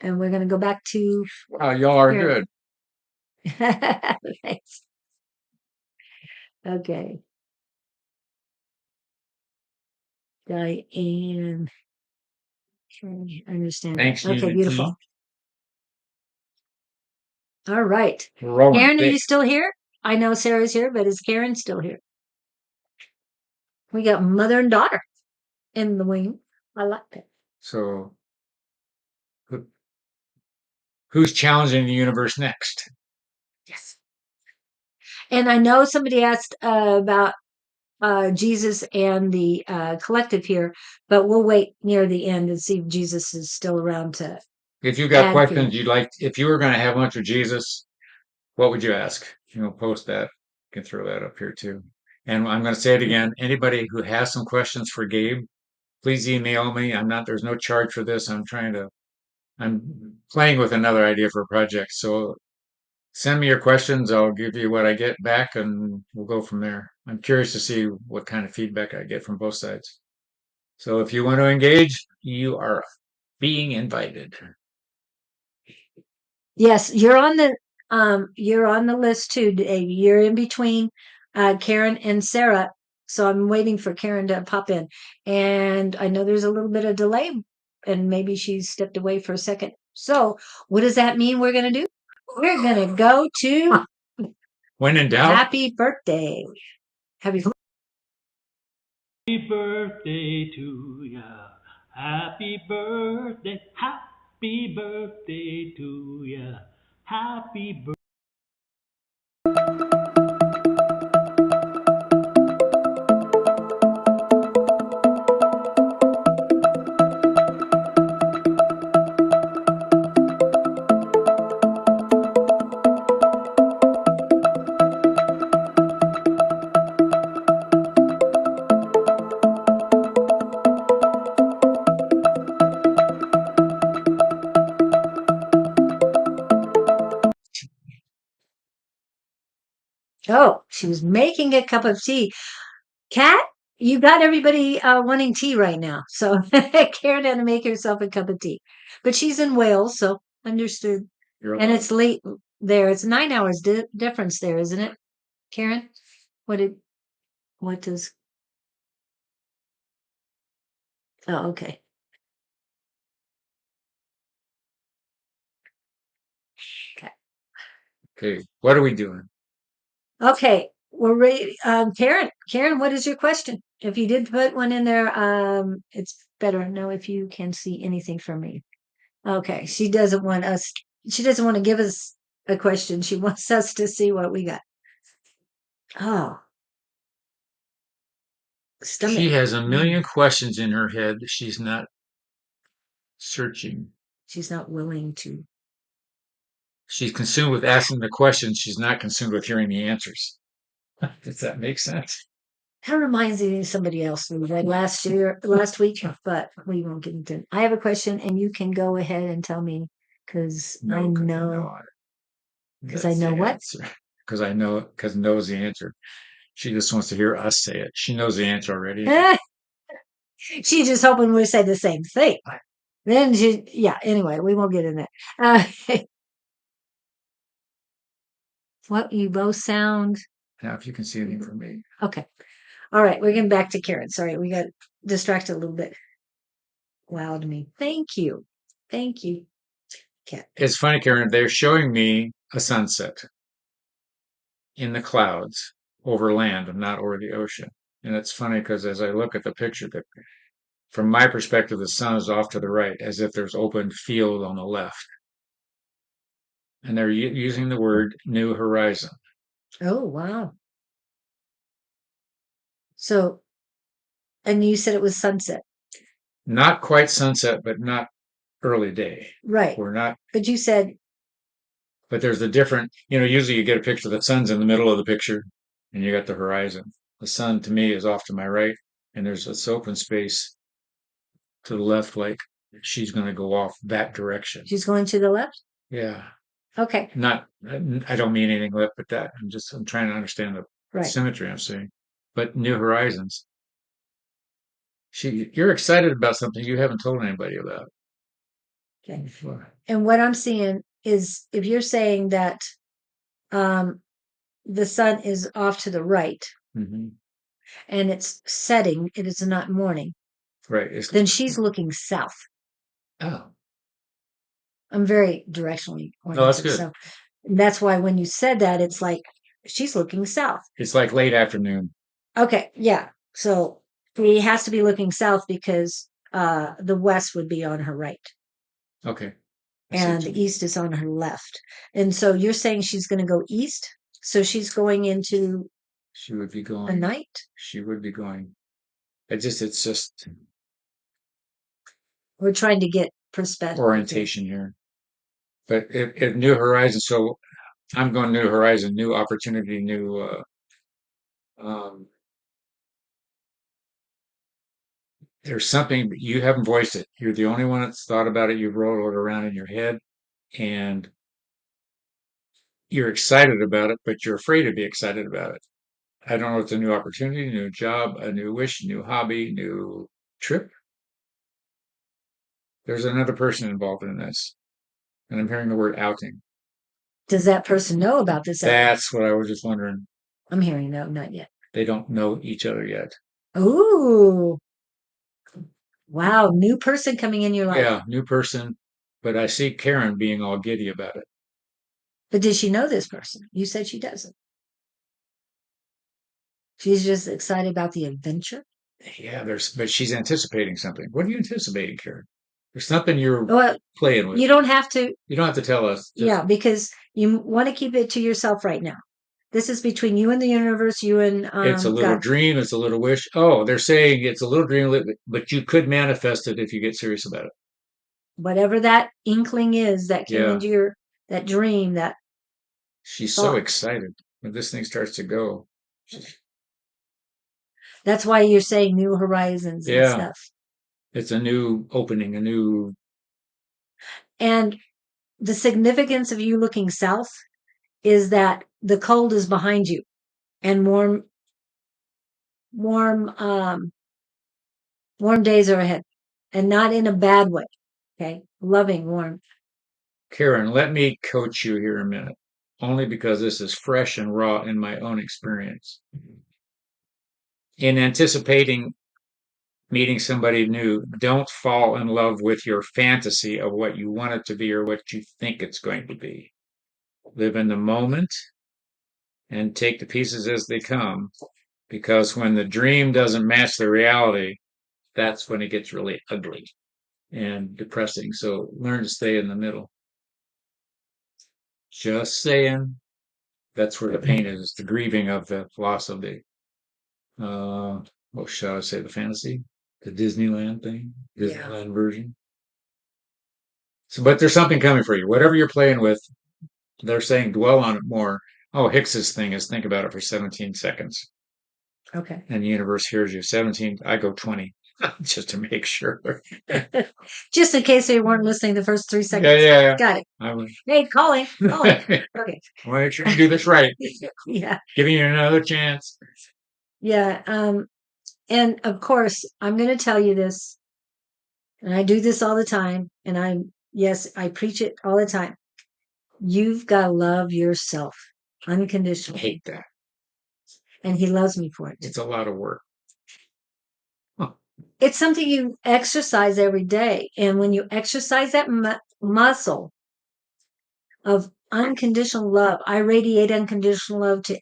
And we're going to go back to. Wow, y'all are here. good. Thanks. Okay. Diane. Okay, I understand. Thanks, Okay, Unity. beautiful. All right. Rolling Karen, are thick. you still here? I know Sarah's here, but is Karen still here? We got mother and daughter in the wing. I like that. So, who's challenging the universe next? Yes. And I know somebody asked about Jesus and the collective here, but we'll wait near the end and see if Jesus is still around to If you got add for questions you. you'd like, if you were going to have lunch with Jesus, what would you ask? Post that. You can throw that up here too. And I'm going to say it again. Anybody who has some questions for Gabe, please email me. There's no charge for this. I'm playing with another idea for a project. So send me your questions. I'll give you what I get back and we'll go from there. I'm curious to see what kind of feedback I get from both sides. So if you want to engage, you are being invited. Yes, you're on the list too, Dave. You're in between Karen and Sarah. So I'm waiting for Karen to pop in. And I know there's a little bit of delay and maybe she stepped away for a second. So what does that mean we're gonna do? We're gonna go to When in doubt, happy birthday. Happy birthday to ya. Happy birthday to ya. Happy birthday. Oh, she was making a cup of tea. Kat, you got everybody wanting tea right now. So Karen had to make herself a cup of tea. But she's in Wales, so understood. And it's late there. It's 9 hours difference there, isn't it, Karen? What did what does Oh, okay. Okay. okay, what are we doing? Okay, we're ready. Karen, what is your question? If you did put one in there, it's better know if you can see anything from me. Okay, she doesn't want to give us a question. She wants us to see what we got. Oh, stomach. She has a million questions in her head that she's not searching. She's not willing to. She's consumed with asking the questions. She's not consumed with hearing the answers. Does that make sense? That reminds me of somebody else we read last week, but we won't get into it. I have a question, and you can go ahead and tell me because I know. Because I know what? Because knows the answer. She just wants to hear us say it. She knows the answer already. She's just hoping we say the same thing. Then yeah. Anyway, we won't get in that. What you both sound. Now, if you can see anything from me. Okay. All right. We're getting back to Karen. Sorry, we got distracted a little bit. Wowed me. Thank you. Thank you. Okay. It's funny, Karen. They're showing me a sunset in the clouds over land and not over the ocean. And it's funny because as I look at the picture, that from my perspective, the sun is off to the right, as if there's open field on the left. And they're using the word new horizon. Oh, wow. So, and you said it was sunset. Not quite sunset, but not early day. Right. We're not. But you said. But there's a different, usually you get a picture, the sun's in the middle of the picture and you got the horizon. The sun to me is off to my right and there's this open space to the left, like she's going to go off that direction. She's going to the left? Yeah. Okay. I don't mean anything left but that. I'm trying to understand the symmetry I'm seeing. But new horizons. You're excited about something you haven't told anybody about. Okay. And what I'm seeing is if you're saying that the sun is off to the right Mm-hmm. and it's setting, it is not morning. Right. Then she's looking south. Oh. I'm very directionally oriented. Oh, that's good. So that's why when you said that, it's like she's looking south. It's like late afternoon. Okay. Yeah. So he has to be looking south because the west would be on her right. Okay. And the east is on her left. And so you're saying she's going to go east? So she's going into she would be going a night? She would be going. It's just We're trying to get perspective. Orientation here. But if new horizon, so I'm going new horizon, new opportunity, new there's something you haven't voiced it. You're the only one that's thought about it. You've rolled it around in your head and you're excited about it, but you're afraid to be excited about it. I don't know if it's a new opportunity, new job, a new wish, new hobby, new trip. There's another person involved in this. And I'm hearing the word outing. Does that person know about this? That's what I was just wondering. I'm hearing no, not yet. They don't know each other yet. Ooh. Wow. New person coming in your life. Yeah, new person. But I see Karen being all giddy about it. But did she know this person? You said she doesn't. She's just excited about the adventure. Yeah, but she's anticipating something. What are you anticipating, Karen? There's something you're playing with. You don't have to. You don't have to tell us. Yeah, because you want to keep it to yourself right now. This is between you and the universe, you and it's a little God. Dream, it's a little wish. Oh, they're saying it's a little dream, but you could manifest it if you get serious about it. Whatever that inkling is that came into that dream, that she's so excited when this thing starts to go. That's why you're saying new horizons and stuff. It's a new opening, a new. And the significance of you looking south is that the cold is behind you and warm days are ahead, and not in a bad way. Okay. Loving, warm. Karen, let me coach you here a minute, only because this is fresh and raw in my own experience. In anticipating meeting somebody new, don't fall in love with your fantasy of what you want it to be or what you think it's going to be. Live in the moment and take the pieces as they come, because when the dream doesn't match the reality, that's when it gets really ugly and depressing. So learn to stay in the middle. Just saying. That's where the pain is, the grieving of the loss of the, what shall I say, the fantasy? The Disneyland thing? Yeah. Disneyland version. So, but there's something coming for you. Whatever you're playing with, they're saying dwell on it more. Oh, Hicks's thing is think about it for 17 seconds. Okay. And the universe hears you. 17, I go 20, just to make sure. Just in case they weren't listening the first 3 Yeah, seconds. yeah. Got it. I was, Hey, call him. Call him. Okay. I want to make sure you do this right. Yeah. Giving you another chance. Yeah. And of course, I'm going to tell you this, and I do this all the time, and yes, I preach it all the time. You've got to love yourself I unconditionally. hate that. And he loves me for it. It's a lot of work. Huh. It's something you exercise every day. And when you exercise that muscle of unconditional love, I radiate unconditional love to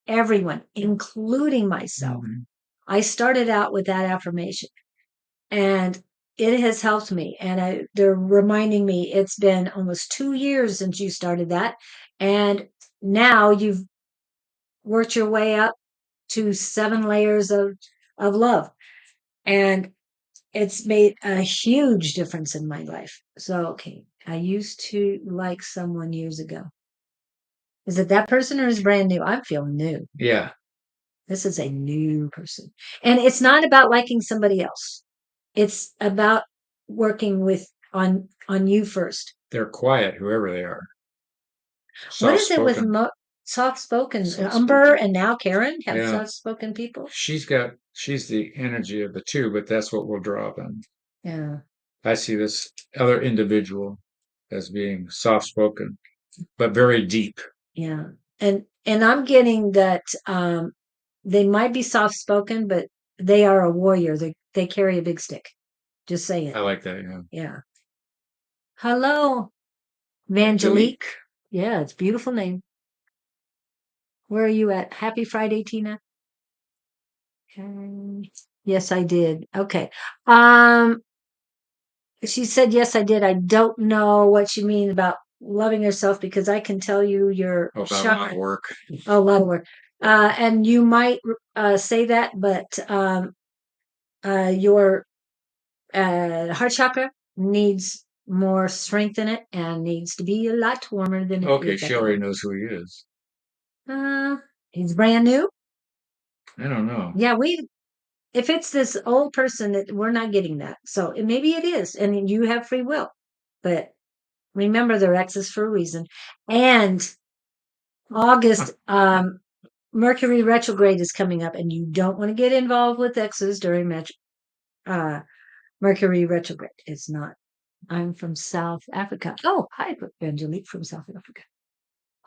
everyone, including myself. Mhm. I started out with that affirmation, and it has helped me. And they're reminding me it's been almost 2 years since you started that. And now you've worked your way up to 7 layers of love. And it's made a huge difference in my life. So, okay, I used to like someone years ago. Is it that person or is it brand new? I'm feeling new. Yeah. This is a new person. And it's not about liking somebody else. It's about working on you first. They're quiet, whoever they are. What is it with Soft-spoken. soft-spoken? Soft-spoken. Umber and now Karen have Yeah. soft-spoken people? She's the energy of the two, but that's what will draw them. Yeah. I see this other individual as being soft-spoken, but very deep. Yeah. And I'm getting that they might be soft-spoken, but they are a warrior. They carry a big stick. Just say it. I like that, yeah. Yeah. Hello, Vangelique. Yeah, it's a beautiful name. Where are you at? Happy Friday, Tina. Okay. Yes, I did. Okay. She said, yes, I did. I don't know what you mean about loving yourself because I can tell you your Oh, about a lot of work. Oh, a lot of work. And you might say that, but your heart chakra needs more strength in it and needs to be a lot warmer than it Okay, is. she already knows who he is. He's brand new. I don't know. Yeah, if it's this old person that we're not getting that. So maybe it is, and you have free will. But remember, they're exes for a reason. And August, Mercury retrograde is coming up, and you don't want to get involved with exes during Mercury retrograde. It's not. I'm from South Africa. Oh, hi, Angelique from South Africa.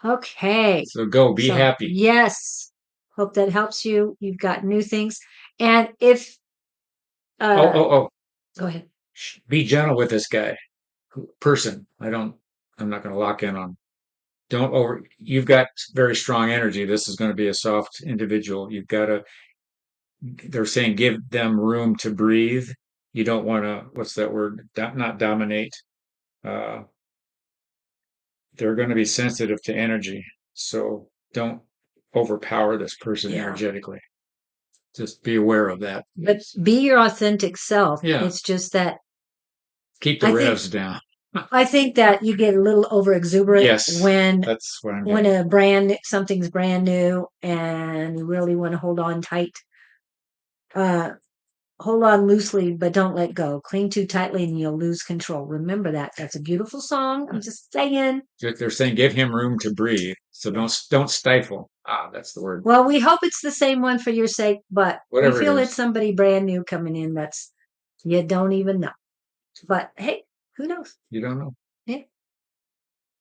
Okay. So go, be happy. Yes. Hope that helps you. You've got new things. And if Oh. Go ahead. Be gentle with this guy. Person. I'm not going to lock in on. You've got very strong energy. This is going to be a soft individual. They're saying give them room to breathe. You don't want to, what's that word? Not dominate. Uh, they're going to be sensitive to energy. So don't overpower this person energetically. Just be aware of that. But be your authentic self. Yeah. It's just that keep the revs down. I think that you get a little over exuberant that's what I'm getting. when something's brand new and you really want to hold on tight. Hold on loosely, but don't let go. Cling too tightly and you'll lose control. Remember that. That's a beautiful song. I'm just saying. They're saying give him room to breathe. So don't stifle. That's the word. Well, we hope it's the same one for your sake, but whatever we feel it's somebody brand new coming in that's you don't even know. But hey, who knows? You don't know. Yeah.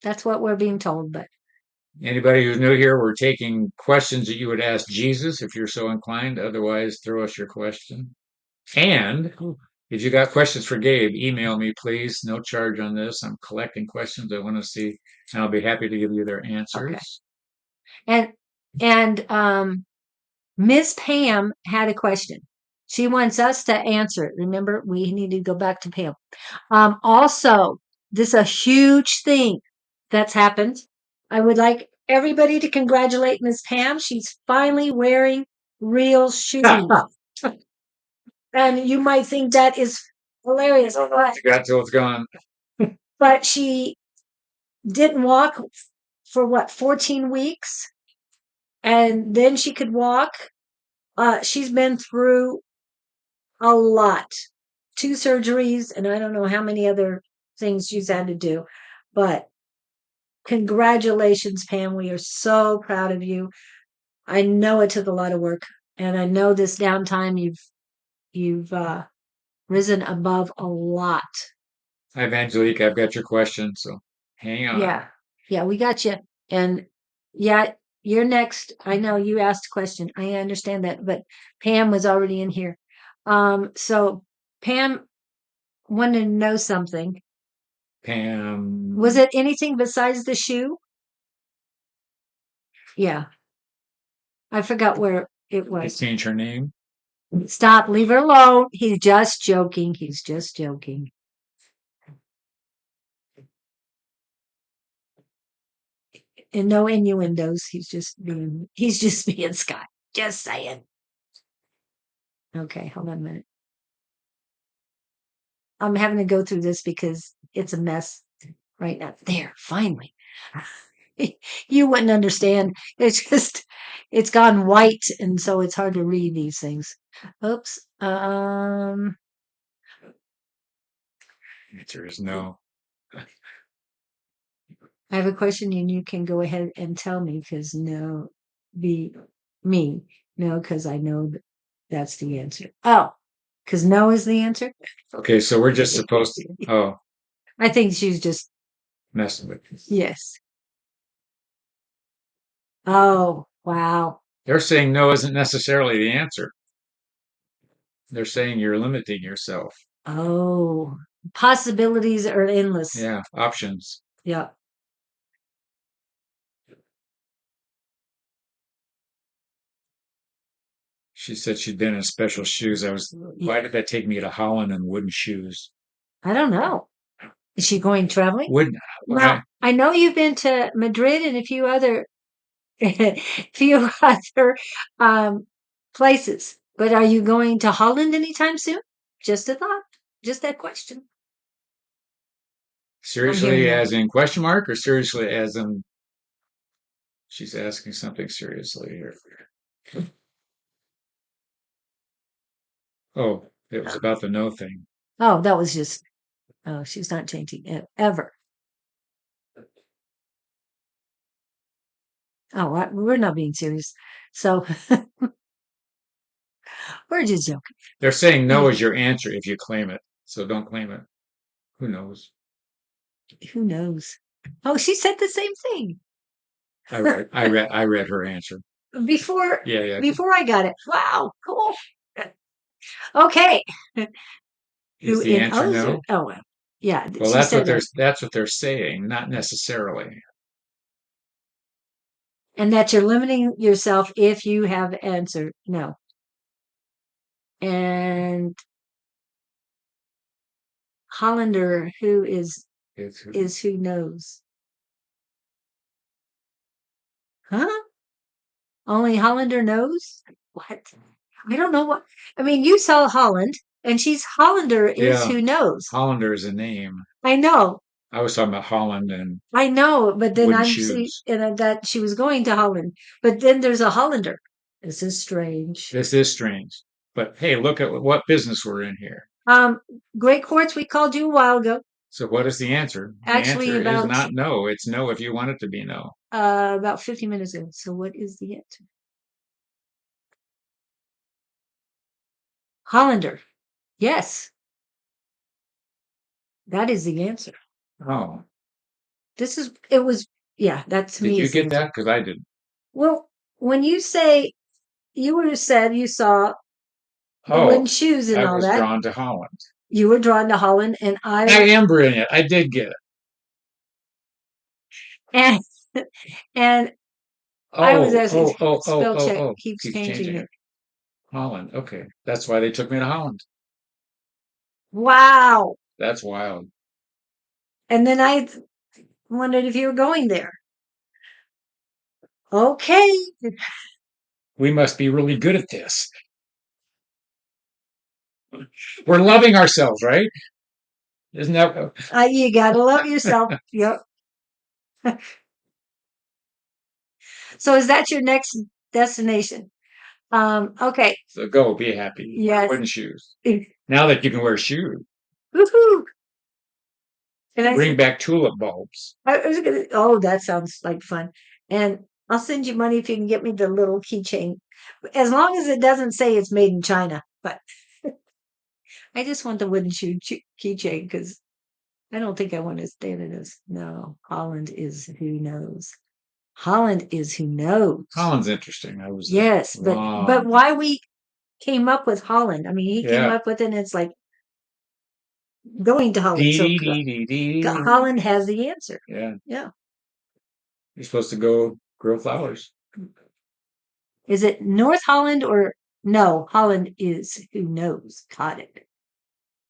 That's what we're being told, but anybody who's new here, we're taking questions that you would ask Jesus if you're so inclined. Otherwise, throw us your question. And if you got questions for Gabe, email me, please. No charge on this. I'm collecting questions I want to see, and I'll be happy to give you their answers. Okay. And Miss Pam had a question. She wants us to answer it. Remember, we need to go back to Pam. Also, this is a huge thing that's happened. I would like everybody to congratulate Miss Pam. She's finally wearing real shoes. And you might think that is hilarious, Got till it's gone. but she didn't walk for what, 14 weeks? And then she could walk. She's been through a lot. 2 surgeries, and I don't know how many other things she's had to do. But congratulations, Pam. We are so proud of you. I know it took a lot of work, and I know this downtime you've risen above a lot. Hi, Angelique. I've got your question, so hang on. Yeah, we got you. And yeah, you're next. I know you asked a question. I understand that, but Pam was already in here. So Pam wanted to know something. Pam. Was it anything besides the shoe? Yeah. I forgot where it They was. changed her name. Stop, leave her alone. He's just joking. He's just joking. And no innuendos. He's just being Scott. Just saying. Okay, hold on a minute. I'm having to go through this because it's a mess right now. There, finally. You wouldn't understand. It's gone white, and so it's hard to read these things. Oops. Answer is no. I have a question, and you can go ahead and tell me because no, be me. No, because I know that's the answer. Oh, because no is the answer? Okay, so we're just supposed to. Oh, I think she's just, messing with you. yes. Oh, wow. They're saying no isn't necessarily the answer. They're saying you're limiting yourself. Oh, possibilities are endless. Yeah, options. Yeah. She said she'd been in special shoes. Why did that take me to Holland in wooden shoes? I don't know. Is she going traveling? Wooden. Well, I know you've been to Madrid and a few other few other places, but are you going to Holland anytime soon? Just a thought. Just that question. Seriously, as in question mark, or seriously as in she's asking something seriously here? Oh, it was about the no thing. Oh, that was just, oh, she's not changing it ever. Oh, we're not being serious. So we're just joking. They're saying no is your answer if you claim it. So don't claim it. Who knows? Who knows? Oh, she said the same thing I read her answer. before. Yeah. Before I got it. Wow, cool. Okay. Is the answer no? Oh, well, yeah. Well, that's what they're saying, not necessarily. And that you're limiting yourself if you have answered no. And Hollander, who is who knows? Huh? Only Hollander knows? What? I don't know what. I mean, you saw Holland, and she's Hollander is who knows. Hollander is a name. I know. I was talking about Holland and I know, but then wooden I'm seeing shoes. that she was going to Holland, but then there's a Hollander. This is strange. This is strange. But hey, look at what business we're in here. Great Quartz, we called you a while ago. So what is the answer? Actually, the answer is not no. It's no if you want it to be no. About 50 minutes ago. So what is the answer? Hollander. Yes. That is the answer. Oh. That's me. Did you get that? Because I didn't. Well, when you say, you would have said you saw the wooden shoes and all that. I was drawn to Holland. You were drawn to Holland, and I am brilliant. I did get it. And I was asking, spell check keeps changing it. Holland. Okay. That's why they took me to Holland. Wow. That's wild. And then I wondered if you were going there. Okay. We must be really good at this. We're loving ourselves, right? Isn't that? You gotta love yourself. Yep. So is that your next destination? Okay. So go, be happy. Yes. Wooden shoes. Now that you can wear shoes, Woohoo. And bring back tulip bulbs. I was gonna, oh, that sounds like fun. And I'll send you money if you can get me the little keychain. As long as it doesn't say it's made in China. But I just want the wooden shoe keychain because I don't think I want to stay in this. No, Holland is who knows. Holland is who knows. Holland's interesting. I was Yes, but why we came up with Holland? I mean, he came Yeah. up with it, and it's like going to Holland. So Dee, dee, dee, dee. Holland has the answer. Yeah. Yeah. You're supposed to go grow flowers. Is it North Holland or no? Holland is who knows. Got it.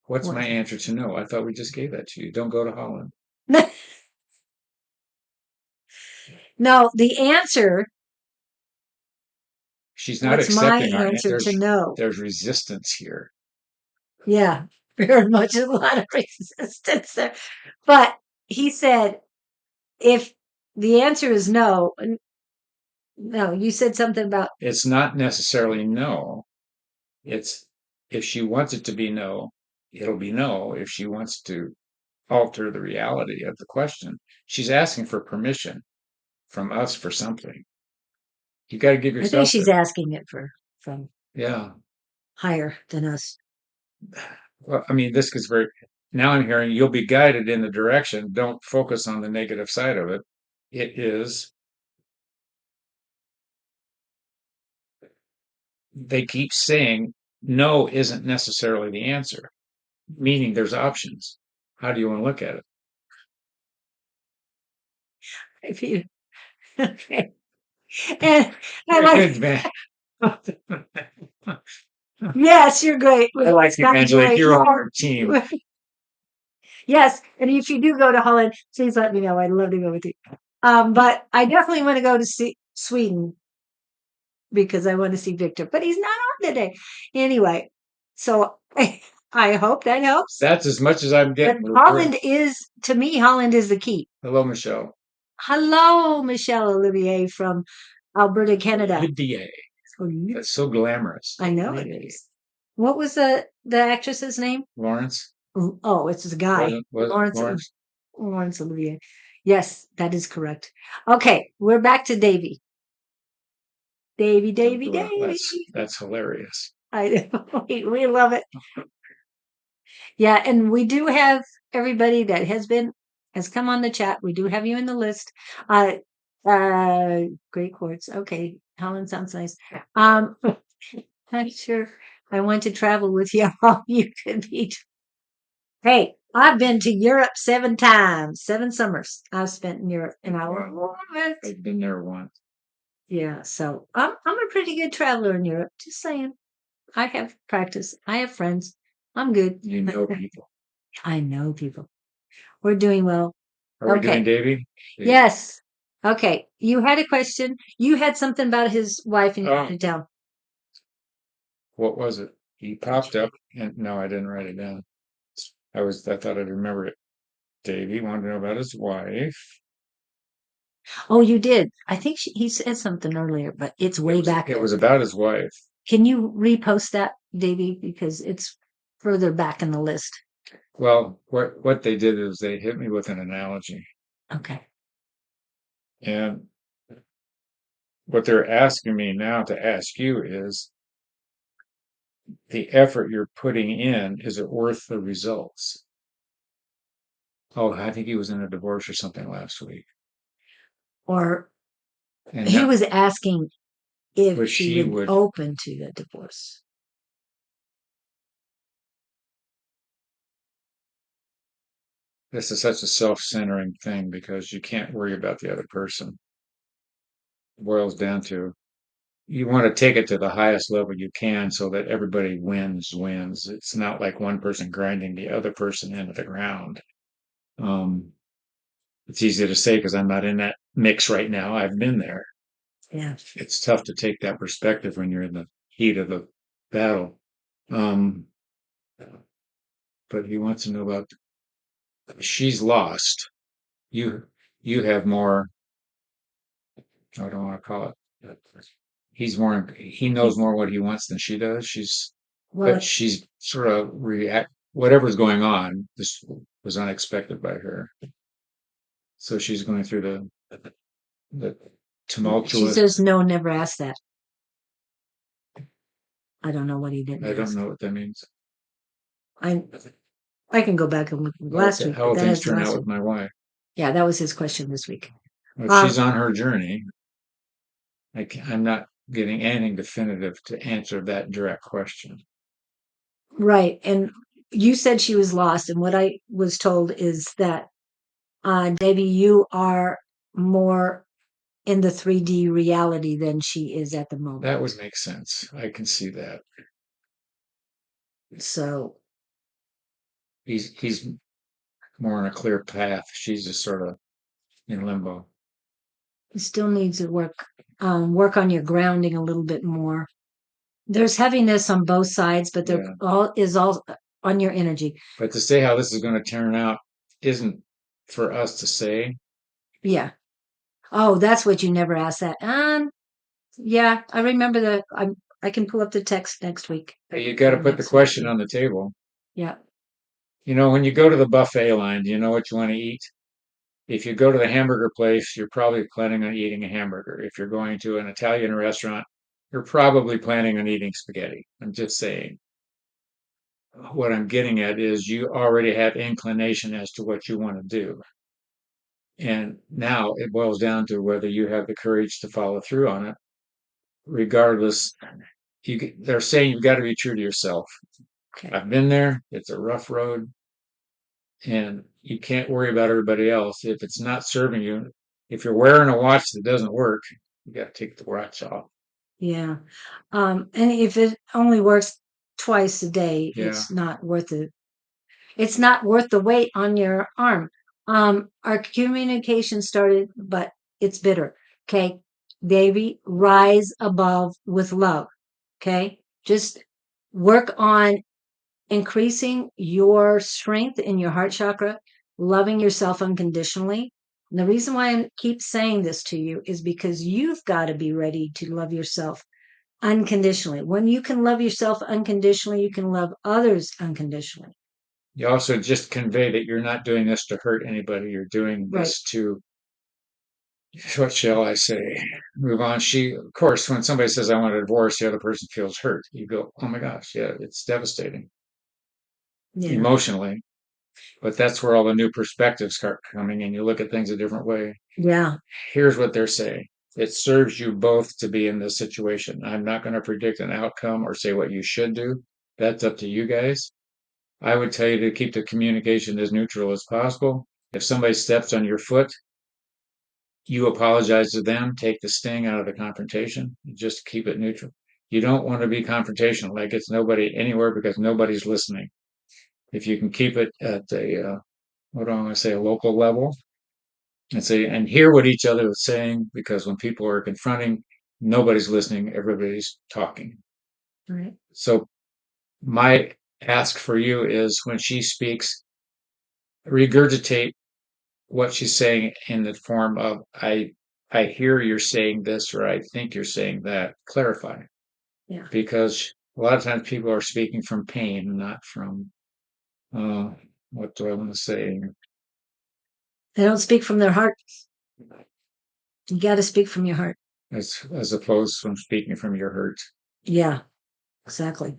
What's What? my answer to no? I thought we just gave that to you. Don't go to Holland. No, the answer. She's not What's my accepting our answer to no? There's resistance here. Yeah, very much a lot of resistance there. But he said, if the answer is no, no, you said something about It's not necessarily no. It's if she wants it to be no, it'll be no. If she wants to alter the reality of the question, she's asking for permission from us for something. You got to give I think yourself. she's asking it from Yeah. higher than us. Well, I mean, this gets very. Now I'm hearing you'll be guided in the direction. Don't focus on the negative side of it. It is. They keep saying no isn't necessarily the answer, meaning there's options. How do you want to look at it? If you okay. And I Good, like man. yes, you're great. I like you, That's Angela. great. You're on our team. Yes, and if you do go to Holland, please let me know. I'd love to go with you. But I definitely want to go to see Sweden because I want to see Victor, but he's not on today. Anyway, so I hope that helps. That's as much as I'm But getting. Holland is, to me, Holland is the key. Hello, Michelle. Hello, Michelle Olivier from Alberta, Canada. Olivier. That's so glamorous. I know it is. What was the actress's name? Lawrence. Oh, it's a guy. Lawrence Olivier. Yes, that is correct. Okay, we're back to Davy. Davy. That's hilarious. I know. We love it. Yeah, and we do have everybody that has come on the chat. We do have you in the list. Great quartz. Okay, Helen sounds nice. I'm sure I want to travel with you. You could be. Hey, I've been to Europe 7 times, 7 summers I've spent in Europe, and I love it. I've been there once. Yeah, so I'm a pretty good traveler in Europe. Just saying. I have practice. I have friends. I'm good. You know people. I know people. We're doing well. Are we doing Davy? Yes. Okay. You had a question. You had something about his wife and you wrote it down. What was it? He popped up and no, I didn't write it down. I thought I'd remember it. Davy wanted to know about his wife. Oh, you did. I think he said something earlier, but it's way back. It was about his wife. Can you repost that, Davy? Because it's further back in the list. Well, what they did is they hit me with an analogy. Okay. And what they're asking me now to ask you is the effort you're putting in, is it worth the results? Oh, I think he was in a divorce or something last week. Or And he was asking if she would open to the divorce. This is such a self-centering thing because you can't worry about the other person. It boils down to you want to take it to the highest level you can so that everybody wins. It's not like one person grinding the other person into the ground. It's easy to say because I'm not in that mix right now. I've been there. Yeah. It's tough to take that perspective when you're in the heat of the battle. Um, but he wants to know about she's lost. You you have more. I don't want to call it. He knows more what he wants than she does. Well, She's sort of react. Whatever's going on, this was unexpected by her. So she's going through the she tumultuous. says no, never ask that. I don't know what he didn't I don't ask. know what that means. I I can go back and look last week, How but will that things has the turn last out week. with my wife? Yeah, that was his question this week. Well, Um, she's on her journey. I'm not getting anything definitive to answer that direct question. right. And you said she was lost, and what I was told is that Debbie, you are more in the 3D reality than she is at the moment. That would make sense. I can see that. So He's more on a clear path. She's just sort of in limbo. you still need to work on your grounding a little bit more. There's heaviness on both sides, but there Yeah. all on your energy. But to say how this is going to turn out isn't for us to say. Yeah. Oh, that's what you never asked that. Yeah, I remember I can pull up the text next week. You got to put the question on the table. Yeah. You know, when you go to the buffet line, do you know what you want to eat? If you go to the hamburger place, you're probably planning on eating a hamburger. If you're going to an Italian restaurant, you're probably planning on eating spaghetti. I'm just saying. What I'm getting at is you already have inclination as to what you want to do. And now it boils down to whether you have the courage to follow through on it. Regardless, they're saying you've got to be true to yourself. Okay. I've been there. It's a rough road. And you can't worry about everybody else. If it's not serving you, if you're wearing a watch that doesn't work, you got to take the watch off. Yeah. And if it only works twice a day, Yeah. it's not worth it. It's not worth the weight on your arm. Our communication started, but it's bitter. Okay. Davy, rise above with love. Okay. Just work on increasing your strength in your heart chakra, loving yourself unconditionally. And the reason why I keep saying this to you is because you've got to be ready to love yourself unconditionally. When you can love yourself unconditionally, you can love others unconditionally. You also just convey that you're not doing this to hurt anybody. You're doing Right. this to, what shall I say, move on. Of course, when somebody says, I want a divorce, the other person feels hurt. You go, oh my gosh, yeah, it's devastating Yeah. emotionally. But that's where all the new perspectives start coming and you look at things a different way. Yeah. Here's what they're saying. It serves you both to be in this situation. I'm not going to predict an outcome or say what you should do. That's up to you guys. I would tell you to keep the communication as neutral as possible. If somebody steps on your foot, you apologize to them, take the sting out of the confrontation, just keep it neutral. You don't want to be confrontational, like it's nobody anywhere because nobody's listening. If you can keep it at what do I want to say, a local level, and hear what each other is saying, because when people are confronting, nobody's listening, everybody's talking. Right. So my ask for you is when she speaks, regurgitate what she's saying in the form of I hear you're saying this or I think you're saying that. Clarify. Yeah. Because a lot of times people are speaking from pain, not from uh, what do I want to say? They don't speak from their heart. You got to speak from your heart. As opposed from speaking from your hurt. Yeah, exactly.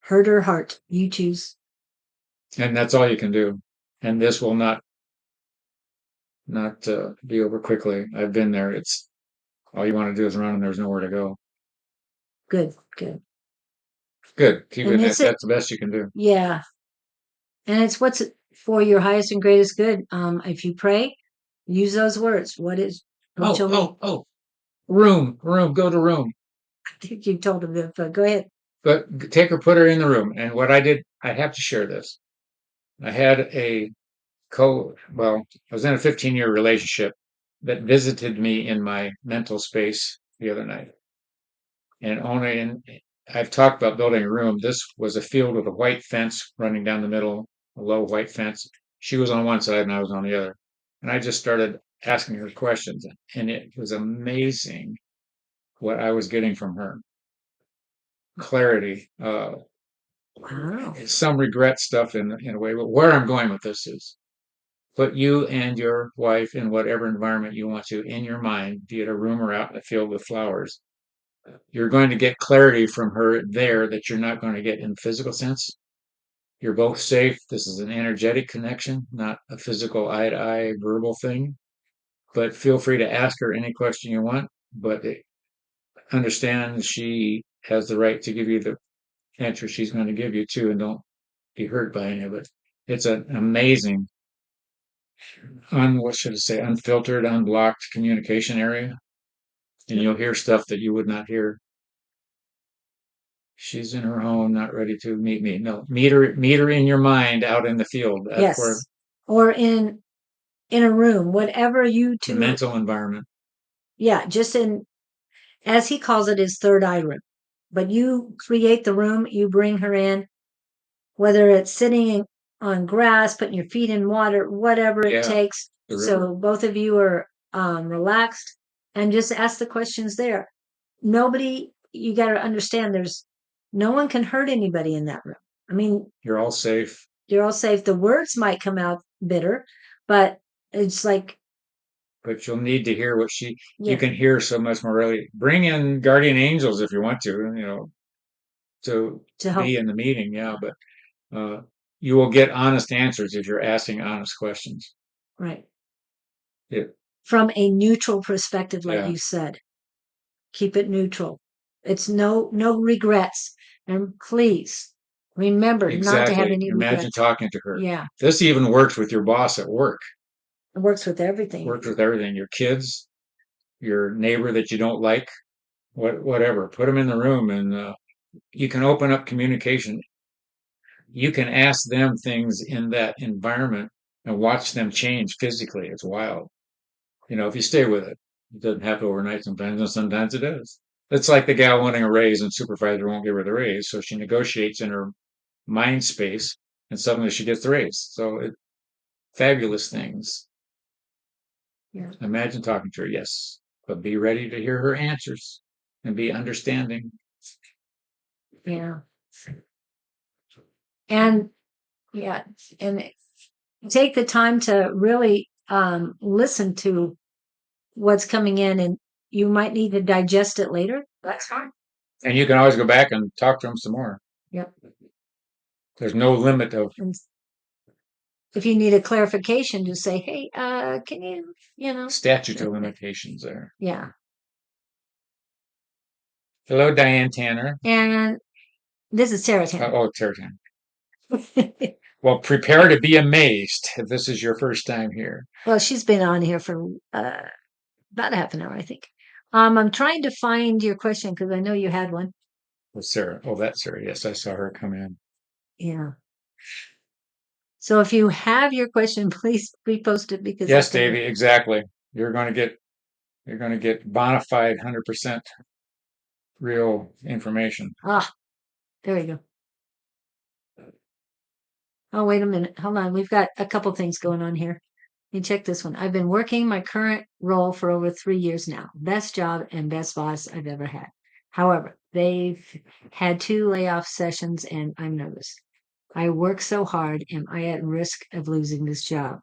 Heart or heart, you choose. And that's all you can do. And this will not be over quickly. I've been there. It's all you want to do is run, and there's nowhere to go. Good, good. Good. Keep And it. it's That's the best you can do. yeah, and it's what's for your highest and greatest good. If you pray, use those words. What you'll need? Oh. Room. Go to room. I think you told him that, but go ahead. But take her, put her in the room. And what I did, I have to share this. I had I was in a 15-year relationship that visited me in my mental space the other night. And only in, I've talked about building a room. This was a field with a white fence running down the middle, a low white fence. She was on one side and I was on the other. And I just started asking her questions, and it was amazing what I was getting from her. Clarity, Wow. some regret stuff in a way, but where I'm going with this is put you and your wife in whatever environment you want to in your mind, be it a room or out in the field with flowers. You're going to get clarity from her there that you're not going to get in the physical sense. You're both safe. This is an energetic connection, not a physical eye to eye verbal thing. But feel free to ask her any question you want. But understand she has the right to give you the answer she's going to give you too, and don't be hurt by any of it. It's an amazing, what should I say, unfiltered, unblocked communication area, and you'll hear stuff that you would not hear. She's in her home, not ready to meet me. No, meet her in your mind out in the field. That's where Yes. Or in a room, whatever you the two, mental environment. yeah, just in, as he calls it, his third eye room. But you create the room, you bring her in, whether it's sitting on grass, putting your feet in water, whatever it Yeah, takes. the river. So both of you are relaxed and just ask the questions there. Nobody, you got to understand, no one can hurt anybody in that room. I mean, You're all safe. you're all safe. The words might come out bitter, but it's like, But you'll need to hear what you yeah, can hear so much more readily. Bring in guardian angels if you want to, to to help. be in the meeting. Yeah, but uh, you will get honest answers if you're asking honest questions. Right. Yeah, From a neutral perspective, like yeah, you said, keep it neutral. It's no regrets. And please remember not to have exactly. any Imagine regrets. talking to her. Yeah. This even works with your boss at work. It works with everything. Works with everything. Your kids, your neighbor that you don't like, whatever. Put them in the room, and you can open up communication. You can ask them things in that environment and watch them change physically. It's wild. If you stay with it. It doesn't happen overnight sometimes, and sometimes it does. It's like the gal wanting a raise and supervisor won't give her the raise. So she negotiates in her mind space and suddenly she gets the raise. So fabulous things. Yeah. Imagine talking to her, yes, but be ready to hear her answers and be understanding. Yeah. And yeah. And take the time to really listen to what's coming in, and you might need to digest it later. That's fine. And you can always go back and talk to them some more. Yep. There's no limit of And if you need a clarification, just say, hey, can you, statute of limitations there. yeah. Hello, Diane Tanner. And this is Sarah Tanner. Oh, Tara Tanner. Well, prepare to be amazed if this is your first time here. Well, she's been on here for about a half an hour, I think. I'm trying to find your question because I know you had one. Sarah. Oh, that's Sarah. Yes, I saw her come in. Yeah. So if you have your question, please repost it because Yes, Davey, exactly. You're going to get bona fide 100% real information. There you go. Oh, wait a minute. Hold on. We've got a couple things going on here. You check this one. I've been working my current role for over 3 years now. Best job and best boss I've ever had. However, they've had 2 layoff sessions and I'm nervous. I work so hard. Am I at risk of losing this job?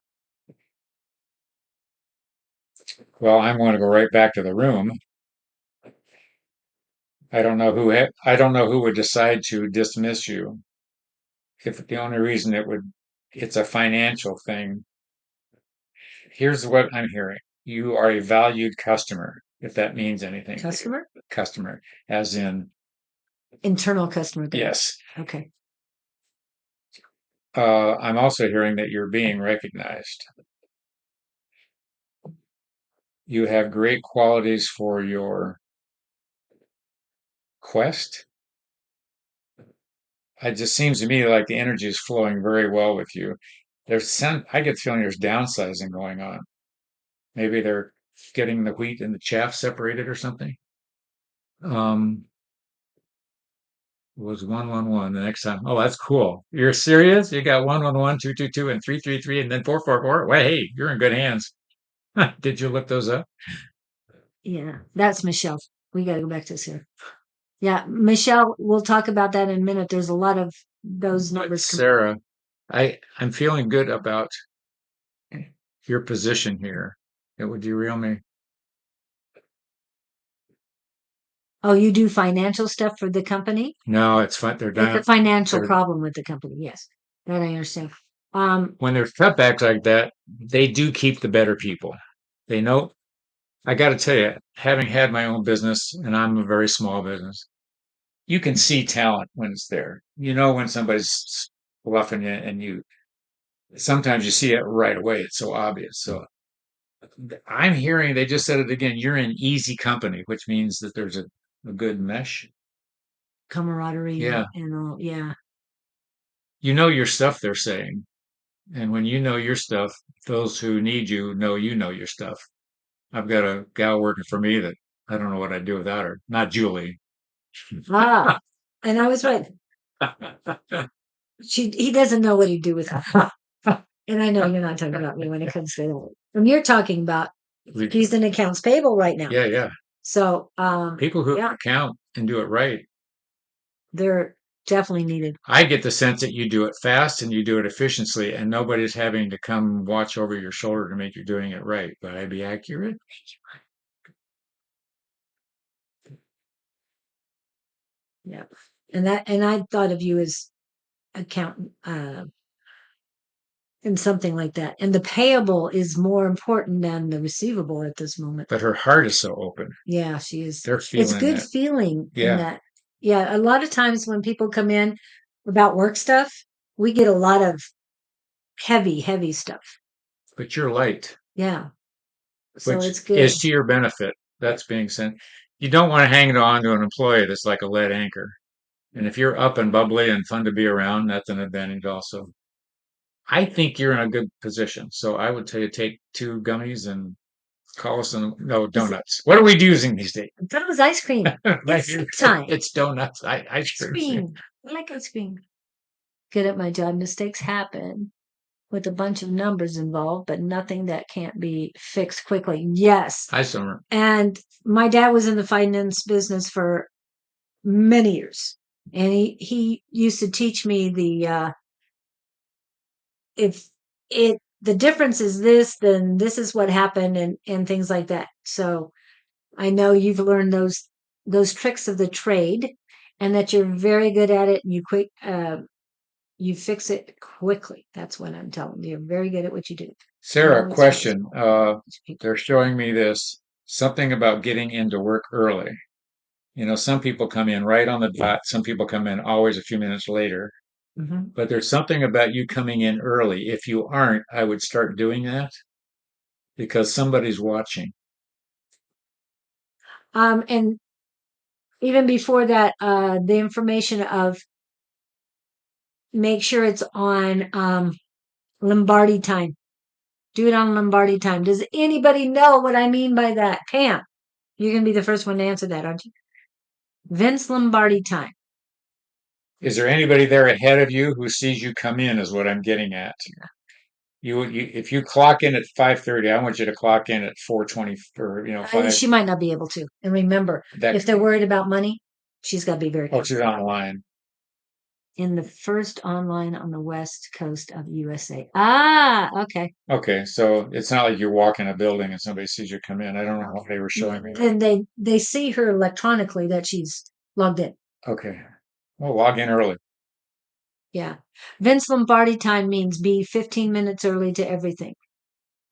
Well, I'm going to go right back to the room. I don't know who would decide to dismiss you. If the only reason it's a financial thing. Here's what I'm hearing. You are a valued customer, if that means anything. Customer? Customer, as in, Internal customer base. yes. Okay. I'm also hearing that you're being recognized. You have great qualities for your quest. It just seems to me like the energy is flowing very well with you. I get the feeling there's downsizing going on. Maybe they're getting the wheat and the chaff separated or something. Um, was 111 the next time. Oh, that's cool. You're serious? You got 111, 222, and 333, and then 444. Well, hey, you're in good hands. Did you look those up? Yeah, that's Michelle. We got to go back to this here. Yeah, Michelle, we'll talk about that in a minute. There's a lot of those But numbers. Sarah, I'm feeling good about your position here. It would derail me. Oh, you do financial stuff for the company? No, it's fine. They're It's a down. financial They're problem with the company. Yes, that I understand. when there's cutbacks like that, they do keep the better people. They know. I got to tell you, having had my own business, and I'm a very small business, you can see talent when it's there. You know when somebody's bluffing you, and you sometimes you see it right away. It's so obvious. So I'm hearing they just said it again. You're in easy company, which means that there's a good mesh. Camaraderie Yeah, and all. Yeah. you know your stuff. They're saying, and when you know your stuff, those who need you know your stuff. I've got a gal working for me that I don't know what I'd do without her. Not Julie. Ah, and I was right. He doesn't know what he'd do with her. And I know you're not talking about me when it comes to that. And you're talking about he's in accounts payable right now. Yeah, yeah. So, People who yeah, account and do it right. they're definitely needed. I get the sense that you do it fast and you do it efficiently, and nobody's having to come watch over your shoulder to make you doing it right. Would I be accurate? Yeah. And I thought of you as accountant, and something like that. And the payable is more important than the receivable at this moment. But her heart is so open. Yeah, she is. They're It's feeling good that. feeling in Yeah. that. Yeah, a lot of times when people come in about work stuff, we get a lot of heavy stuff. But you're light, Yeah. So which it's good. is to your benefit. Yeah. That's being sent. You don't want to hang on to an employee that's like a lead anchor. And if you're up and bubbly and fun to be around, that's an advantage also. I think you're in a good position. So I would tell you take 2 gummies and call us no donuts. What are we using these days? I thought it was ice cream. It's time. It's donuts. Ice Ice cream. cream. I like ice cream. Good at my job. Mistakes happen with a bunch of numbers involved, but nothing that can't be fixed quickly. Yes. Hi, Summer. And my dad was in the finance business for many years. And he used to teach me if the difference is this, then this is what happened and things like that. So I know you've learned those tricks of the trade and that you're very good at it and you fix it quickly. That's what I'm telling you. You're very good at what you do. Sarah, Always question. flexible. They're showing me this something about getting into work early. You know, some people come in right on the dot. Some people come in always a few minutes later. Mhm. But there's something about you coming in early. If you aren't, I would start doing that because somebody's watching. And even before that, the information of make sure it's on Lombardi time. Do it on Lombardi time. Does anybody know what I mean by that? Pam, you're going to be the first one to answer that, aren't you? Vince Lombardi time. Is there anybody there ahead of you who sees you come in? Is what I'm getting at. If you clock in at 5:30, I want you to clock in at 4:20 or 5. She might not be able to. And remember, That if they're worried about money, she's got to be very oh, careful. she's online. In the first online on the west coast of USA. Ah, okay. Okay, so it's not like you walk in a building and somebody sees you come in. I don't know what they were showing me. And they see her electronically that she's logged in. Okay, well, log in early. Yeah. Vince Lombardi time means be 15 minutes early to everything.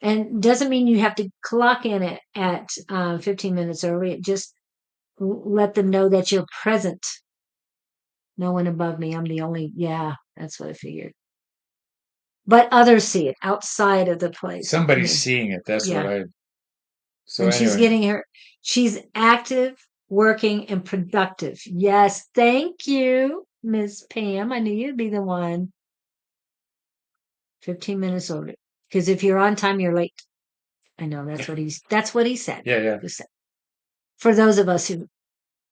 And doesn't mean you have to clock in at 15 minutes early. It just let them know that you're present. No one above me. I'm the only. Yeah, that's what I figured. But others see it outside of the place. Somebody's seeing it. That's what Yeah. I. So And she's anyway, getting her. She's active, working, and productive. Yes, thank you, Miss Pam. I knew you'd be the one. 15 minutes early. Because if you're on time, you're late. I know that's what he said. yeah, yeah. He said. For those of us who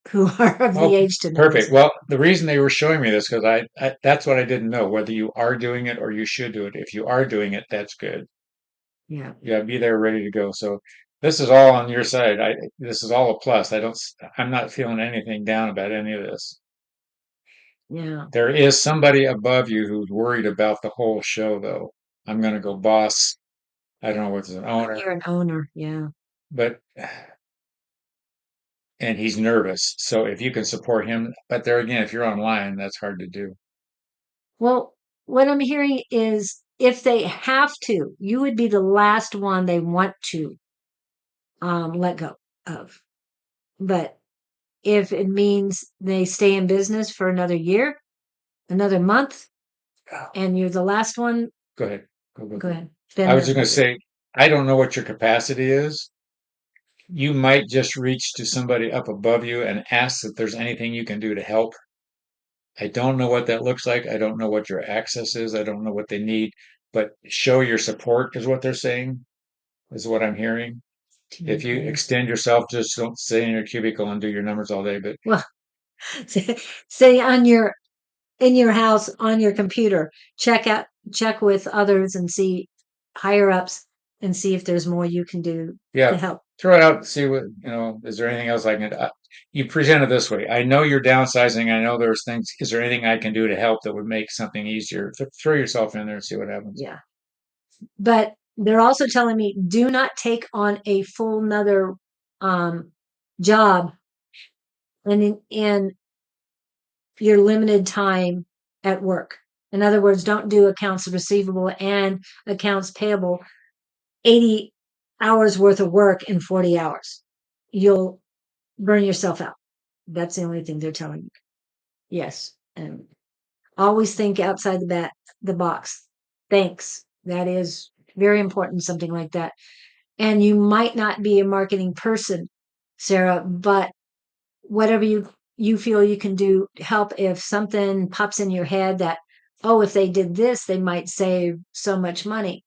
who are of the Oh, age to know this perfect. stuff. Well, the reason they were showing me this because I that's what I didn't know whether you are doing it or you should do it. If you are doing it, that's good. Yeah. Yeah, be there ready to go. So this is all on your side. This is all a plus. I'm not feeling anything down about any of this. Yeah. There is somebody above you who's worried about the whole show, though. I'm going to go boss. I don't know what's an owner, You're an owner. Yeah. but and he's nervous. So if you can support him, but there again, if you're online, that's hard to do. Well, what I'm hearing is if they have to, you would be the last one they want to let go of. But if it means they stay in business for another year, another month, and you're the last one, Go ahead. Go. go ahead. I Then was that's just going what to you. say, I don't know what your capacity is. You might just reach to somebody up above you and ask if there's anything you can do to help. I don't know what that looks like. I don't know what your access is. I don't know what they need, but show your support is what they're saying, is what I'm hearing. If you Okay. extend yourself, just don't stay in your cubicle and do your numbers all day. But Well, say on your in your house on your computer, check with others and see higher ups and see if there's more you can do to yeah, help. throw it out and see what, is there anything else I can, you present it this way. I know you're downsizing. I know there's things. Is there anything I can do to help that would make something easier? Throw yourself in there and see what happens. Yeah. But they're also telling me do not take on a full nother um, job in your limited time at work. In other words, don't do accounts receivable and accounts payable 80 hours worth of work in 40 hours. You'll burn yourself out. That's the only thing they're telling you. Yes. And always think outside the box. Thanks. That is very important, something like that. And you might not be a marketing person, Sarah, but whatever you feel you can do to help if something pops in your head that, oh, if they did this, they might save so much money.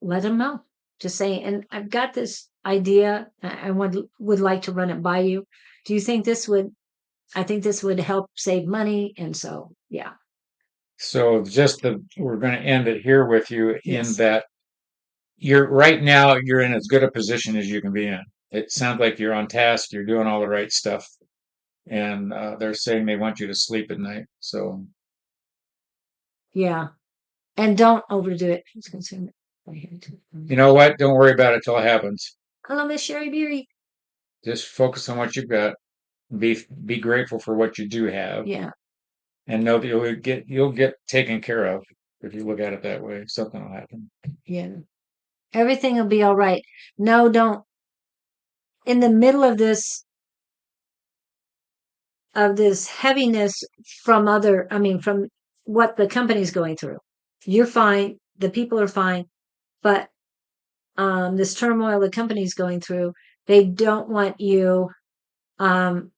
Let them know. Just say, and I've got this idea. I would like to run it by you. Do you think this would? I think this would help save money. And so, yeah, So we're going to end it here with you in yes, that right now, you're in as good a position as you can be in. It sounds like you're on task. You're doing all the right stuff. And they're saying they want you to sleep at night. So, yeah, and don't overdo it. Who's concerned? you know what? Don't worry about it till it happens. Hello, Miss Sherry Beery. Just focus on what you've got. Be grateful for what you do have, Yeah, and know that you'll get taken care of if you look at it that way. Something will happen. yeah. Everything will be all right. No, don't. In the middle of this heaviness from from what the company's going through. You're fine. The people are fine, but this turmoil the company's going through, they don't want you um,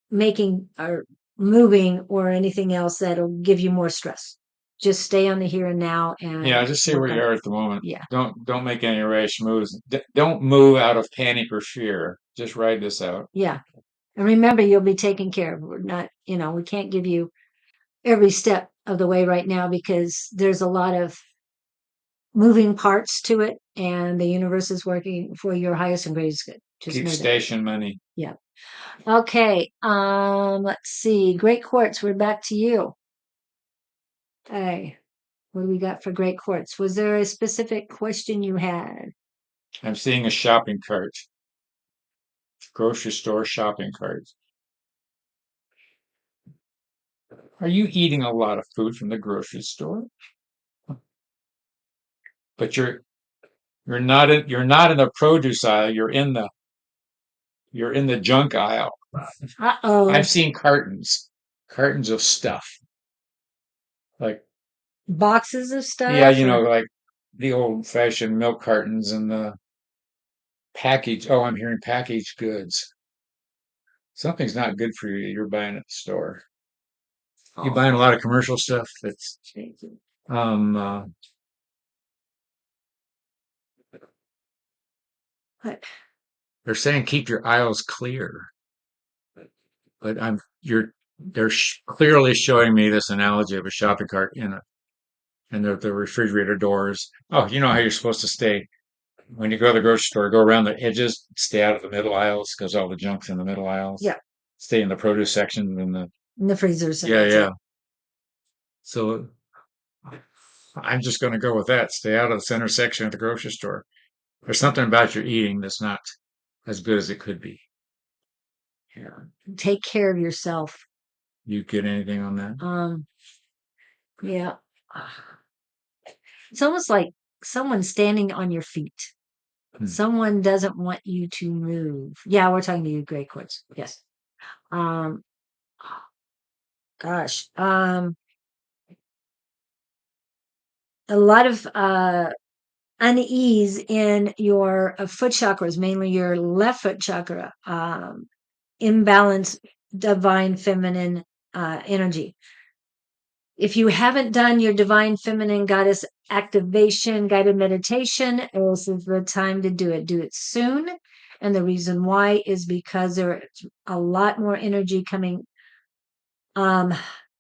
making or moving or anything else that'll give you more stress. Just stay on the here and now Yeah, and just see where work you on it. are at the moment. Yeah, Don't make any rash moves. Don't move out of panic or fear. Just ride this out. yeah. And remember, you'll be taken care of. We're not, we can't give you every step of the way right now because there's a lot of moving parts to it, and the universe is working for your highest and greatest good. Just Keep know that. station money. Yeah. Okay. Let's see. Great Quartz, we're back to you. Hey, what do we got for Great Quartz? Was there a specific question you had? I'm seeing a shopping cart, grocery store shopping cart. Are you eating a lot of food from the grocery store? But you're not in the produce aisle. You're in the junk aisle. I've Uh-oh. seen cartons of stuff. Like, Boxes of yeah, stuff or like the old fashioned milk cartons and the package. Oh, I'm hearing packaged goods. Something's not good for you. You're buying at the store. You're oh, buying a lot of commercial stuff. That's thank you. um. Uh, What? they're saying keep your aisles clear. but they're clearly showing me this analogy of a shopping cart and the refrigerator doors. Oh, you know how you're supposed to stay when you go to the grocery store, go around the edges, stay out of the middle aisles because all the junk's in the middle aisles. Yeah. Stay in the produce section and In the freezers. And yeah, that's yeah. it. So I'm just going to go with that. Stay out of the center section of the grocery store. There's something about your eating that's not as good as it could be. Yeah. Take care of yourself. You get anything on that? Yeah. It's almost like someone standing on your feet. Hmm. Someone doesn't want you to move. Yeah, we're talking to you, Gray Quartz. Yes. Um, gosh. A lot of unease in your foot chakras, mainly your left foot chakra. Imbalanced divine feminine energy. If you haven't done your divine feminine goddess activation guided meditation, this is the time to do it. Do it soon. And the reason why is because there's a lot more energy coming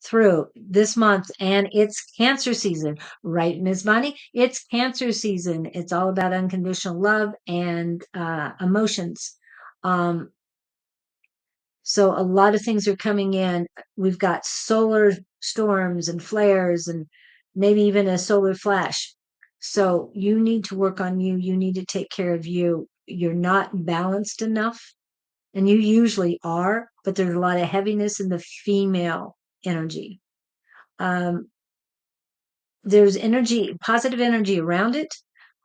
through this month, and it's Cancer season, right, Ms. Bonnie? It's Cancer season. It's all about unconditional love and emotions. So a lot of things are coming in. We've got solar storms and flares and maybe even a solar flash. So you need to work on you. You need to take care of you. You're not balanced enough, and you usually are, but there's a lot of heaviness in the female energy. There's energy, positive energy around it,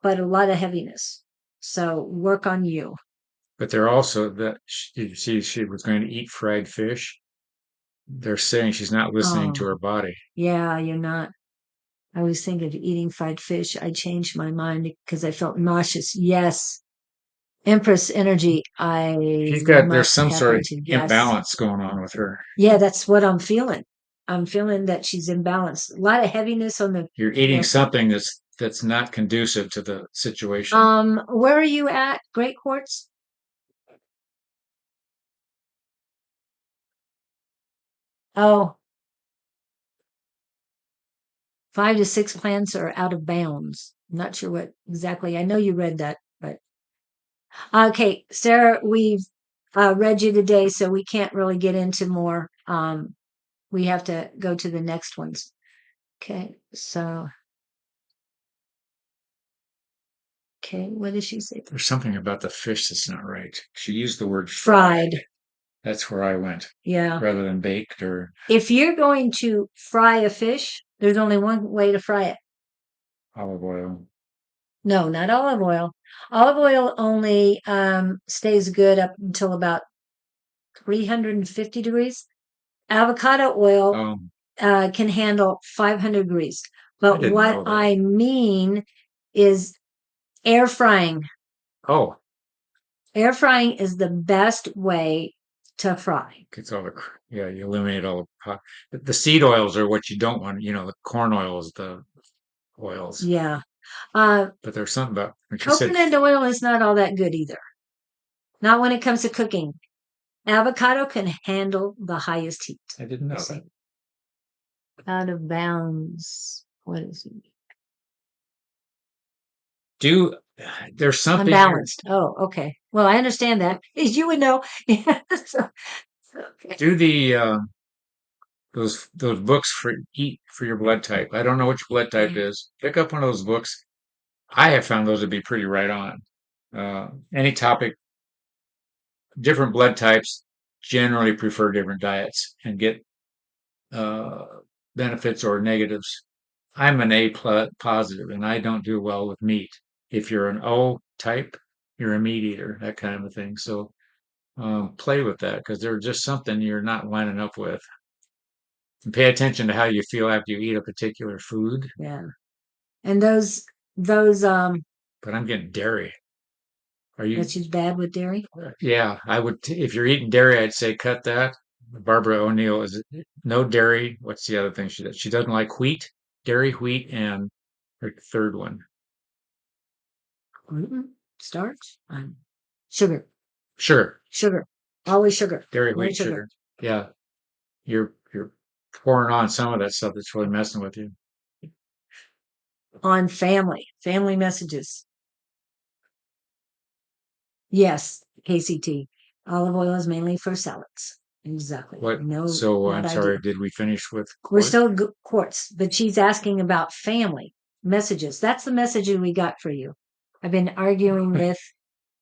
but a lot of heaviness. So work on you. But they're also that she was going to eat fried fish. They're saying she's not listening to Oh, her body. yeah, you're not. I was thinking of eating fried fish. I changed my mind because I felt nauseous. Yes. Empress energy. I There's must some tap sort of into. Yes. imbalance going on with her. Yeah, that's what I'm feeling. I'm feeling that she's imbalanced. A lot of heaviness on the You're eating female side. something that's not conducive to the situation. Where are you at, Great Quartz? Oh, 5 to 6 plants are out of bounds. I'm not sure what exactly. I know you read that, but okay, Sarah, we've read you today, so we can't really get into more. We have to go to the next ones. Okay, so okay, what did she say? There's something about the fish that's not right. She used the word Fried. That's where I went. Yeah. Rather than baked or If you're going to fry a fish, there's only one way to fry it. olive oil. No, not olive oil. Olive oil only stays good up until about 350 degrees. Avocado oil Oh, can handle 500 degrees. I But didn't what know that. I mean is air frying. Oh, Air frying is the best way to fry. gets all yeah, you eliminate all the seed oils are what you don't want. You know, the corn oils, the oils. Yeah. Uh, But there's something about, like you said, Coconut oil is not all that good either. Not when it comes to cooking. Avocado can handle the highest heat. I didn't know that. Out of bounds. What is it? Do there's something here. Unbalanced. Oh, okay. Well, I understand that. You would know. Yeah. Okay. Do those books for eat for your blood type. I don't know which blood type is. Pick up one of those books. I have found those to be pretty right on. Any topic, different blood types generally prefer different diets and get uh, benefits or negatives. I'm an positive, and I don't do well with meat. If you're an O type, you're a meat eater, that kind of a thing. So play with that because they're just something you're not lining up with. And pay attention to how you feel after you eat a particular food. Yeah. And those But I'm getting dairy. Are you? that she's bad with dairy. Yeah, I would. If you're eating dairy, I'd say cut that. Barbara O'Neill is no dairy. What's the other thing she does? She doesn't like wheat, dairy, wheat, and her third one, Gluten, starch, sugar, sugar, sugar. Always sugar. dairy, No wheat, sugar. sugar. Yeah, you're pouring on some of that stuff that's really messing with you. On family messages. Yes, KCT. Olive oil is mainly for salads. Exactly. What? No, So that I'm I do. sorry. Did we finish with We're court? still quartz, but she's asking about family messages. That's the message we got for you. I've been arguing with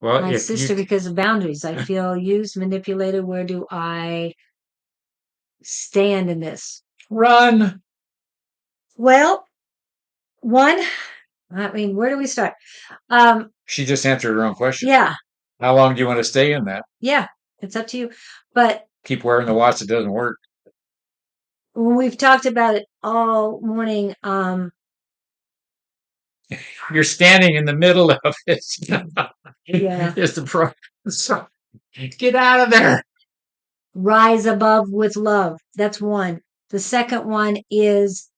Well, my if you sister because of boundaries. I feel used, manipulated. Where do I stand in this? run, Well, one, I mean, where do we start? she just answered her own question. Yeah, How long do you want to stay in that? yeah, it's up to you. But Keep wearing the watch that doesn't work. when we've talked about it all morning, You're standing in the middle of it. yeah, Is the problem? So, get out of there. rise above with love. That's one. The second one is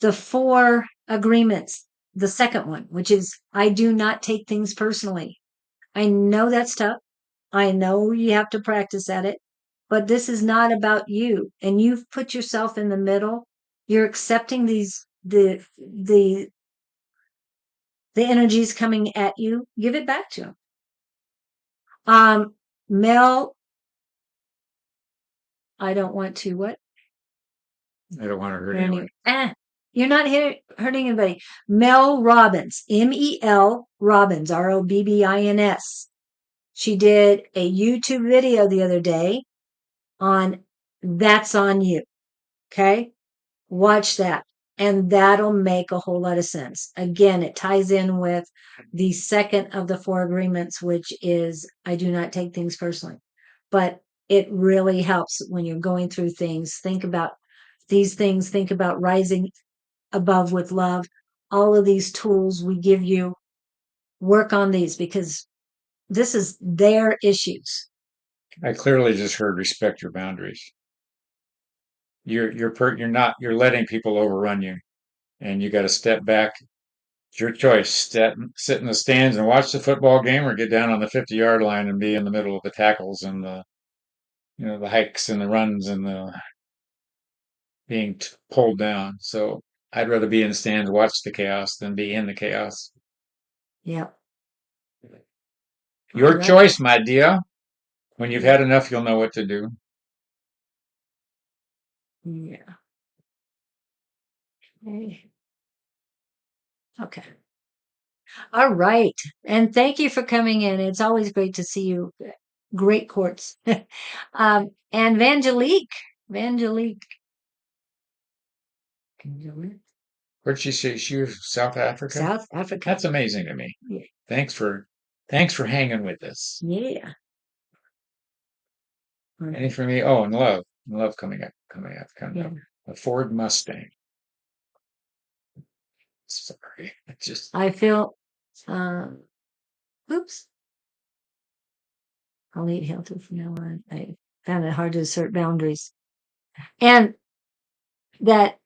the four agreements. The second one, which is I do not take things personally. I know that's tough. I know you have to practice at it, but this is not about you. And you've put yourself in the middle. You're accepting the energies coming at you. Give it back to them. Mel, I don't want to what? I don't want to hurt anyone. You're not hurting anybody. Mel Robbins, Mel Robbins, Robbins. She did a YouTube video the other day on That's on You. Okay. Watch that. And that'll make a whole lot of sense. Again, it ties in with the second of the four agreements, which is I do not take things personally. But it really helps when you're going through things. Think about these things, think about rising above with love. All of these tools we give you, work on these because this is their issues. I clearly just heard respect your boundaries. You're letting people overrun you, and you got to step back. It's your choice. Sit in the stands and watch the football game, or get down on the 50-yard line and be in the middle of the tackles and the hikes and the runs and the being pulled down. So I'd rather be in the stands, watch the chaos, than be in the chaos. Yep. Your Right. choice, my dear. When you've had enough, you'll know what to do. Yeah. Okay. All right. And thank you for coming in. It's always great to see you. Great courts. And Vangelique. Where'd she say she was? South Africa? South Africa. That's amazing to me. Yeah. Thanks for hanging with us. Yeah. Any for me? Oh, and love coming up. Yeah. A Ford Mustang. Sorry, I feel, oops. I'll eat healthy from now on. I found it hard to assert boundaries. And that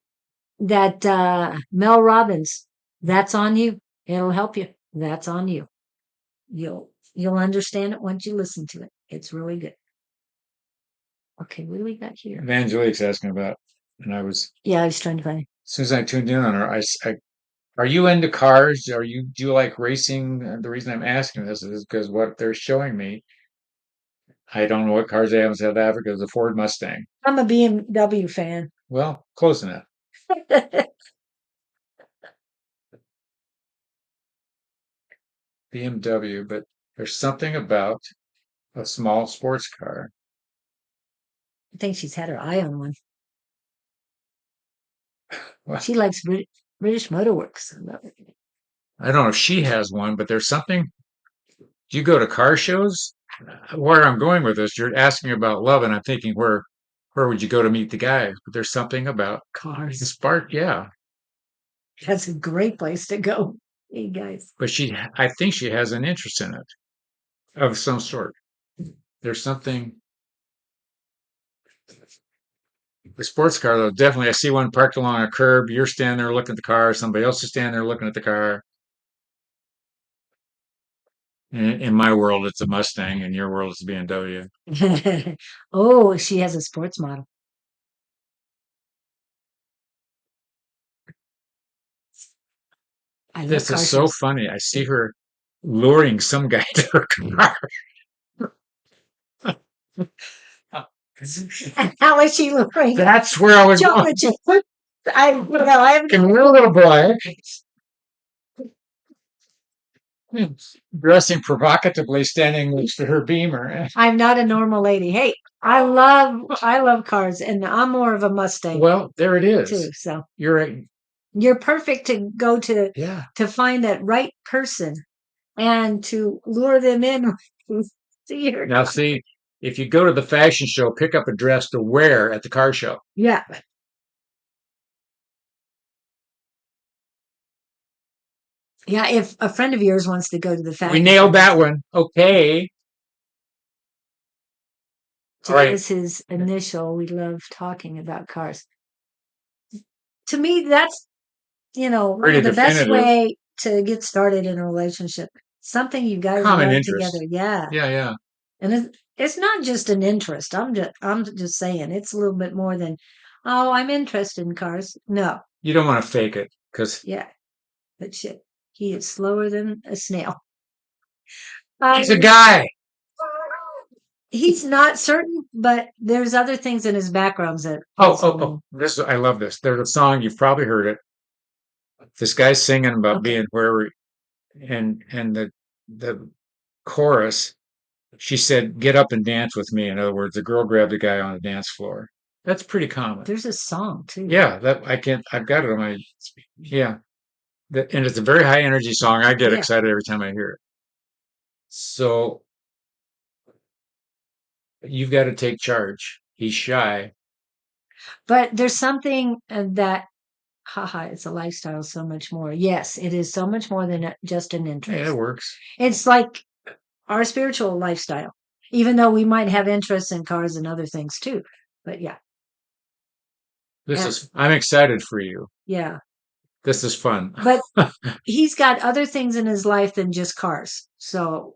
Mel Robbins, that's on you. It'll help you. That's on you. You'll understand it once you listen to it. It's really good. Okay, what do we got here? Evangelique's asking about, and I was trying to find it. as soon as I tuned in on her, are you into cars? Do you like racing? The reason I'm asking this is because what they're showing me, I don't know what cars they have in South Africa. Is a Ford Mustang. I'm a BMW fan. Well, close enough. BMW, but there's something about a small sports car. I think she's had her eye on one. Well, She likes British Motorworks. I don't know if she has one, but there's something. Do you go to car shows? Where I'm going with this, you're asking about love, and I'm thinking where would you go to meet the guys? But there's something about the Cars. spark, yeah. That's a great place to go. Hey guys. But I think she has an interest in it of some sort. There's something. The sports car, though, definitely. I see one parked along a curb. You're standing there looking at the car. Somebody else is standing there looking at the car. In my world, it's a Mustang. In your world, it's a BMW. Oh, she has a sports model. I love This is car so shows. funny. I see her luring some guy to her car. How is she looking? That's where I was going. Chocolate chip. I haven't. Come here, little boy. Dressing provocatively, standing next to her Beamer. I'm not a normal lady. Hey, I love cars, and I'm more of a Mustang Well, there it too. is. So You're you're perfect to go yeah. to find that right person and to lure them in to see your Now, car. see, if you go to the fashion show, pick up a dress to wear at the car show. Yeah. Yeah, if a friend of yours wants to go to the We fashion nailed show, that one. Okay. to All give right. us his initial, we love talking about cars. To me, that's, Pretty the best definitive. way to get started in a relationship. Something you guys Common love together. interest. Yeah. Yeah, yeah. And it's not just an interest. I'm just saying it's a little bit more than, oh, I'm interested in cars. No. You don't want to fake it because Yeah. But shit, he is slower than a snail. he's a Um, guy. he's not certain, but there's other things in his backgrounds that Oh, also oh, oh. I love this. There's a song, you've probably heard it. This guy's singing about okay. being wherever, and the chorus, she said, "Get up and dance with me." In other words, the girl grabbed the guy on the dance floor. That's pretty common. There's a song too. Yeah, that I can't. I've got it on my. Yeah, and it's a very high energy song. I get Yeah. excited every time I hear it. So you've got to take charge. He's shy. But there's something that, haha, it's a lifestyle so much more. Yes, it is so much more than just an Yeah, it interest. works. It's like our spiritual lifestyle, even though we might have interests in cars and other things too. But yeah, This and is. I'm excited for you. yeah. This is fun. But he's got other things in his life than just cars. So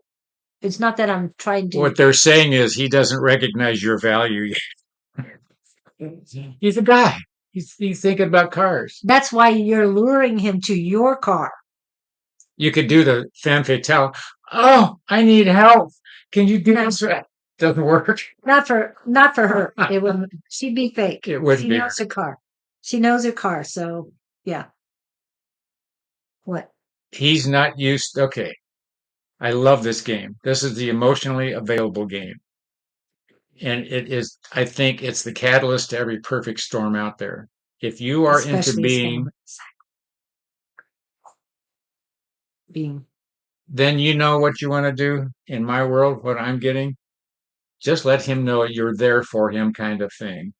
it's not that I'm trying to. What they're saying is he doesn't recognize your value. He's a guy. He's thinking about cars. That's why you're luring him to your car. You could do the femme fatale. Oh, I need help. Can you do this? Doesn't work. Not for her. It would. She'd be fake. It wouldn't She be. knows her car. She knows her car. So yeah. What? He's not used. Okay. I love this game. This is the emotionally available game. And it is, I think it's the catalyst to every perfect storm out there. If you are into Especially being. then you know what you want to do. In my world, what I'm getting, just let him know you're there for him, kind of thing.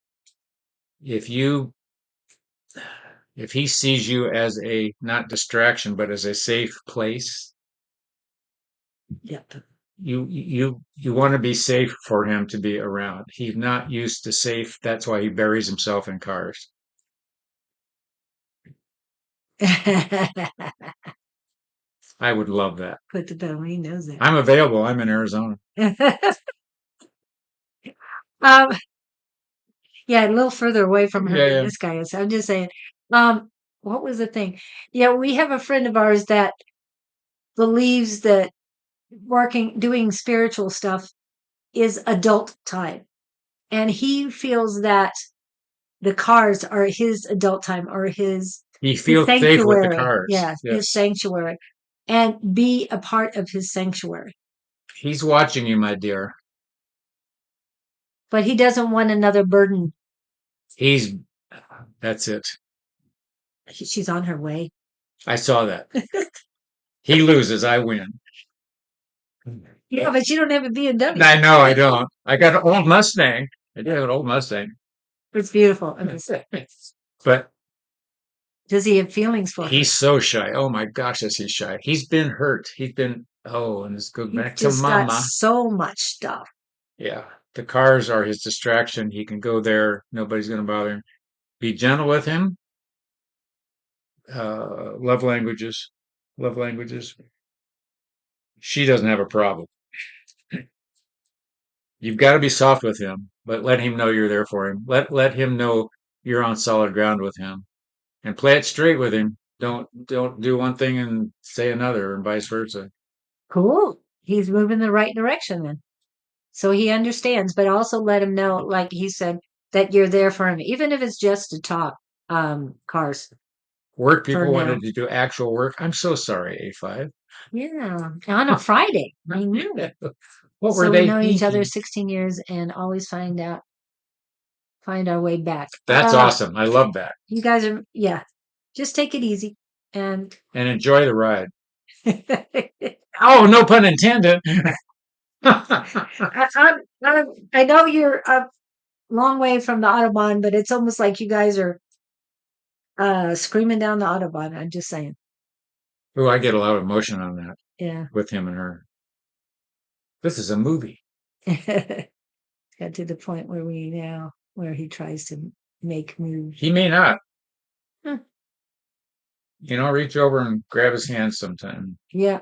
If you, if he sees you as a not distraction, but as a safe place, Yep. you want to be safe for him to be around. He's not used to safe. That's why he buries himself in cars. I would love that. Put the bell. He knows that. I'm available. I'm in Arizona. um. Yeah, a little further away from her Yeah, than yeah. this guy is. I'm just saying. What was the thing? Yeah, we have a friend of ours that believes that doing spiritual stuff is adult time. And he feels that the cars are his adult time or He his feels safe with the sanctuary. cars. Yeah, his Yes. sanctuary. And be a part of his sanctuary. He's watching you, my dear. But he doesn't want another burden. He's, that's it. She's on her way. I saw that. He loses, I win. Yeah, but you don't have a BMW. I know I don't. I got an old Mustang. I do have an old Mustang. It's beautiful. But Does he have feelings for her? he's so shy. Oh my gosh, is he shy? He's been hurt. He's been, oh, and let's go He's back to just got mama. so much stuff. Yeah. The cars are his distraction. He can go there. Nobody's going to bother him. Be gentle with him. Love languages. Love languages. She doesn't have a problem. You've got to be soft with him, but let him know you're there for him. Let him know you're on solid ground with him, and play it straight with him. Don't do one thing and say another, and vice versa. Cool. He's moving the right direction then. So he understands, but also let him know, like he said, that you're there for him, even if it's just to talk cars Work for people now. wanted to do actual work. I'm so sorry, A5. Yeah, on a Friday. I know. What were So we've they known each other thinking? 16 years and always find our way back. That's awesome. I love that. You guys are, yeah, just take it easy. And And enjoy the ride. Oh, no pun intended. I know you're a long way from the Autobahn, but it's almost like you guys are screaming down the Autobahn. I'm just saying. Oh, I get a lot of emotion on that Yeah. with him and her. This is a movie. Got to the point where he tries to make moves. He may not, Huh. reach over and grab his hand sometime. Yeah.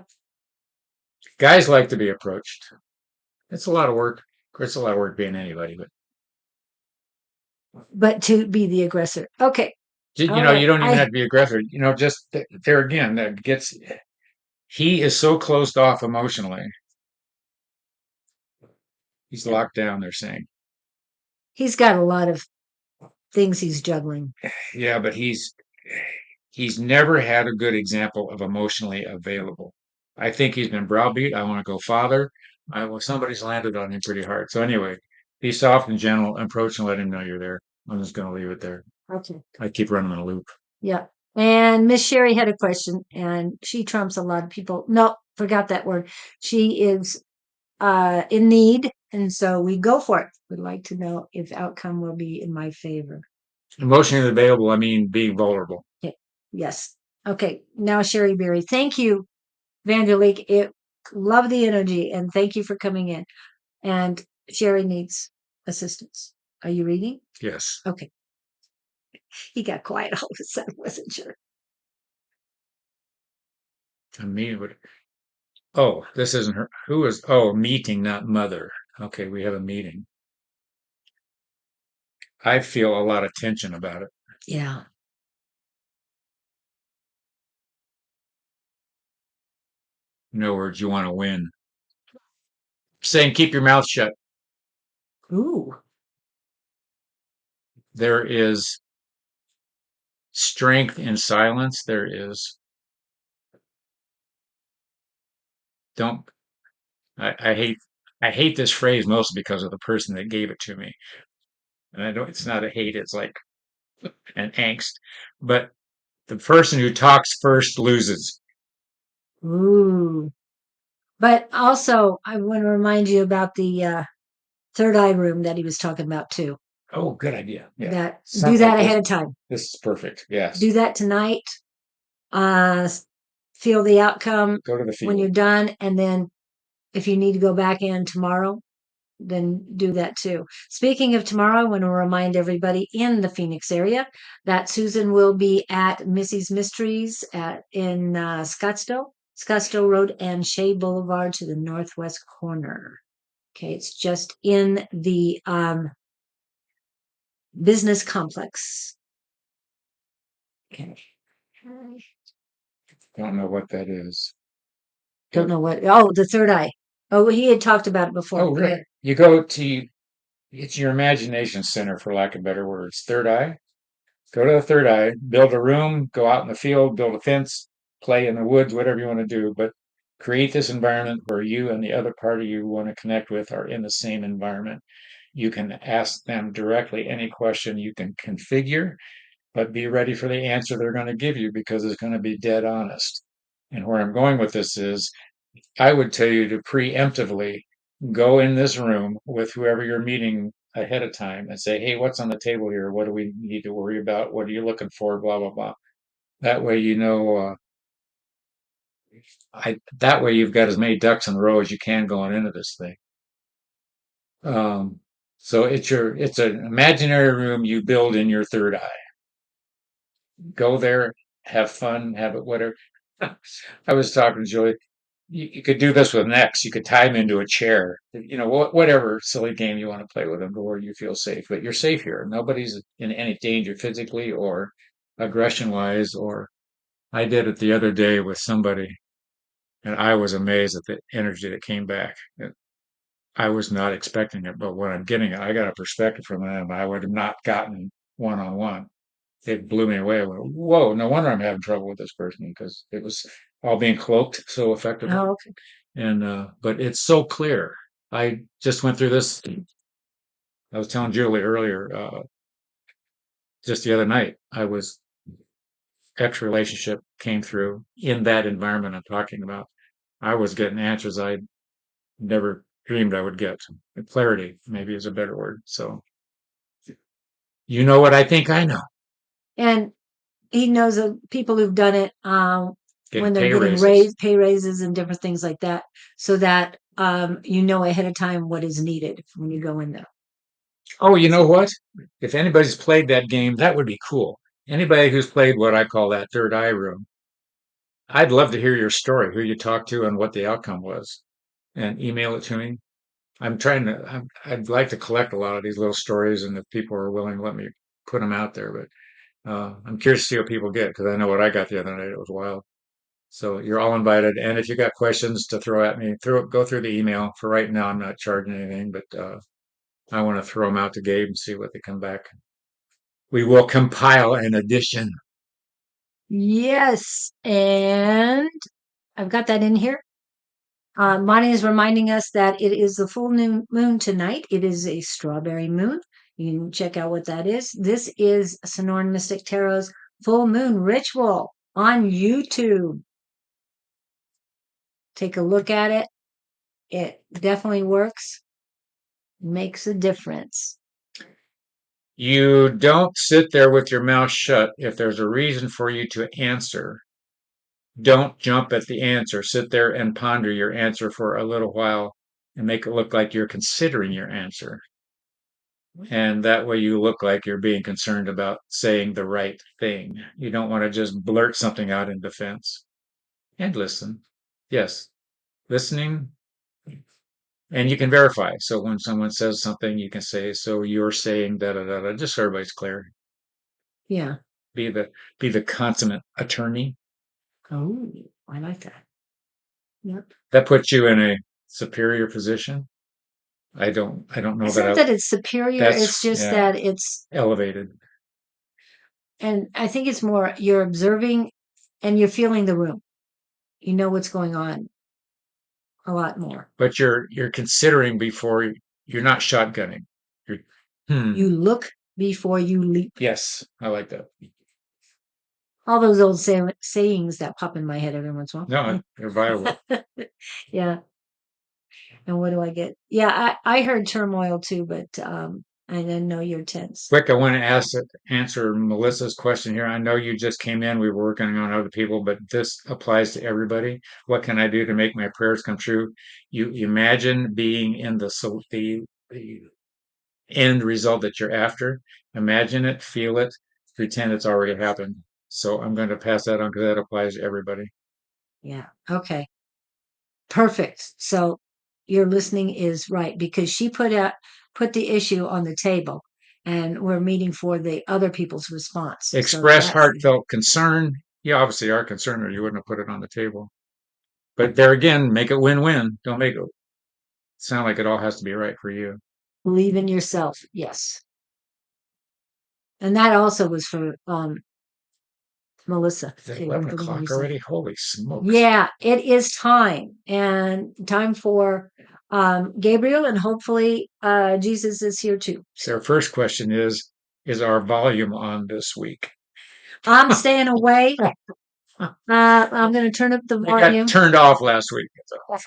Guys like to be approached. It's a lot of work. Of course, it's a lot of work being anybody, but But to be the aggressor. Okay. All you right. don't even have to be aggressive. Just there again, he is so closed off emotionally. He's locked down, they're saying. He's got a lot of things he's juggling. Yeah, but he's never had a good example of emotionally available. I think he's been browbeat. I want to go father. Somebody's landed on him pretty hard. So anyway, be soft and gentle, approach and let him know you're there. I'm just going to leave it there. Okay. I keep running in a loop. Yeah. And Miss Sherry had a question, and she trumps a lot of people. No, forgot that word. She is in need, and so we go for it. Would like to know if outcome will be in my favor. Emotionally available, I mean being vulnerable. Okay. Yes. Okay. Now, Sherry Berry, thank you, Vanderleek. Love the energy, and thank you for coming in. And Sherry needs assistance. Are you reading? Yes. Okay. He got quiet all of a sudden. Wasn't sure. I mean, oh, this isn't her. Who is, oh, meeting, not mother. Okay, we have a meeting. I feel a lot of tension about it. Yeah. In other words, you want to win. Saying keep your mouth shut. Ooh. There is strength in silence. There is, don't, I hate this phrase mostly because of the person that gave it to me. And it's not a hate, it's like an angst. But the person who talks first loses. Ooh. But also, I want to remind you about the third eye room that he was talking about too. Oh, good idea. Yeah. That do Something like that this. ahead of time. This is perfect. Yes. Do that tonight. Uh, feel the outcome Go to the when you're field. done, and then if you need to go back in tomorrow, then do that too. Speaking of tomorrow, I want to remind everybody in the Phoenix area that Susan will be at Missy's Mysteries in Scottsdale Road and Shea Boulevard to the northwest corner. Okay, it's just in the business complex. Okay. Don't know what that is. Don't know what. Oh, the third eye. Oh, he had talked about it before. Oh, Go really? ahead. You go to, it's your imagination center, for lack of better words. Third eye. Go to the third eye, build a room, go out in the field, build a fence, play in the woods, whatever you want to do, but create this environment where you and the other party you want to connect with are in the same environment. You can ask them directly any question you can configure, but be ready for the answer they're going to give you because it's going to be dead honest. And where I'm going with this is I would tell you to preemptively go in this room with whoever you're meeting ahead of time and say, hey, what's on the table here? What do we need to worry about? What are you looking for? Blah, blah, blah. That way, that way you've got as many ducks in a row as you can going into this thing. Um, so it's an imaginary room you build in your third eye. Go there, have fun, have it, whatever. I was talking to Joey. you could do this with an X. You could tie him into a chair. Whatever silly game you want to play with him to where you feel safe. But you're safe here. Nobody's in any danger physically or aggression wise. Or I did it the other day with somebody, and I was amazed at the energy that came back. I was not expecting it, but when I'm getting it, I got a perspective from them I would have not gotten one on one. It blew me away. I went, whoa, no wonder I'm having trouble with this person because it was all being cloaked so effectively. Oh, okay. And but it's so clear. I just went through this. I was telling Julie earlier, just the other night. I was ex relationship came through in that environment I'm talking about. I was getting answers I never dreamed I would get. Clarity, maybe is a better word. So you know what I think I know. And he knows of people who've done it Getting when they're pay getting raises. pay raises and different things like that, so that you know ahead of time what is needed when you go in there. Oh, you know what? If anybody's played that game, that would be cool. Anybody who's played what I call that third eye room, I'd love to hear your story, who you talked to and what the outcome was, and email it to me. I'd like to collect a lot of these little stories, and if people are willing to let me put them out there, but I'm curious to see what people get because I know what I got the other night. It was wild. So you're all invited. And if you got questions to throw at me, go through the email. For right now, I'm not charging anything, but I want to throw them out to Gabe and see what they come back. We will compile an edition. Yes, and I've got that in here. Monty is reminding us that it is the full moon tonight. It is a strawberry moon. You can check out what that is. This is Sonoran Mystic Tarot's full moon ritual on YouTube. Take a look at it. It definitely works, makes a difference. You don't sit there with your mouth shut if there's a reason for you to answer. Don't jump at the answer. Sit there and ponder your answer for a little while and make it look like you're considering your answer. And that way you look like you're being concerned about saying the right thing. You don't want to just blurt something out in defense. And listen. Yes, listening. And you can verify. So when someone says something, you can say, so you're saying da da da da, just so everybody's clear. Yeah. Be the consummate attorney. Oh, I like that. Yep. That puts you in a superior position. I don't know It's that not that it's superior, it's that's just yeah, that it's, elevated. and I think it's more you're observing and you're feeling the room. You know what's going on a lot more. But you're considering before you're not shotgunning. You're You look before you leap. yes, I like that. All those old sayings that pop in my head every once in a No, while. they're viable. Yeah. And what do I get? Yeah, I heard turmoil too, but I didn't know you're tense. Quick, I want to answer Melissa's question here. I know you just came in. We were working on other people, but this applies to everybody. What can I do to make my prayers come true? You imagine being in the end result that you're after. Imagine it, feel it, pretend it's already happened. So I'm going to pass that on because that applies to everybody. Yeah. Okay. Perfect. So your listening is right because she put the issue on the table and we're meeting for the other people's response. Express heartfelt concern. You obviously are concerned or you wouldn't have put it on the table. But there again, make it win-win. Don't make it sound like it all has to be right for you. Believe in yourself. Yes. And that also was for Melissa. Is it 11 o'clock already? Holy smokes. Yeah, it is time and time for Gabriel and hopefully Jesus is here too. So our first question is our volume on this week? I'm staying away. I'm going to turn up the It volume. got turned off last week.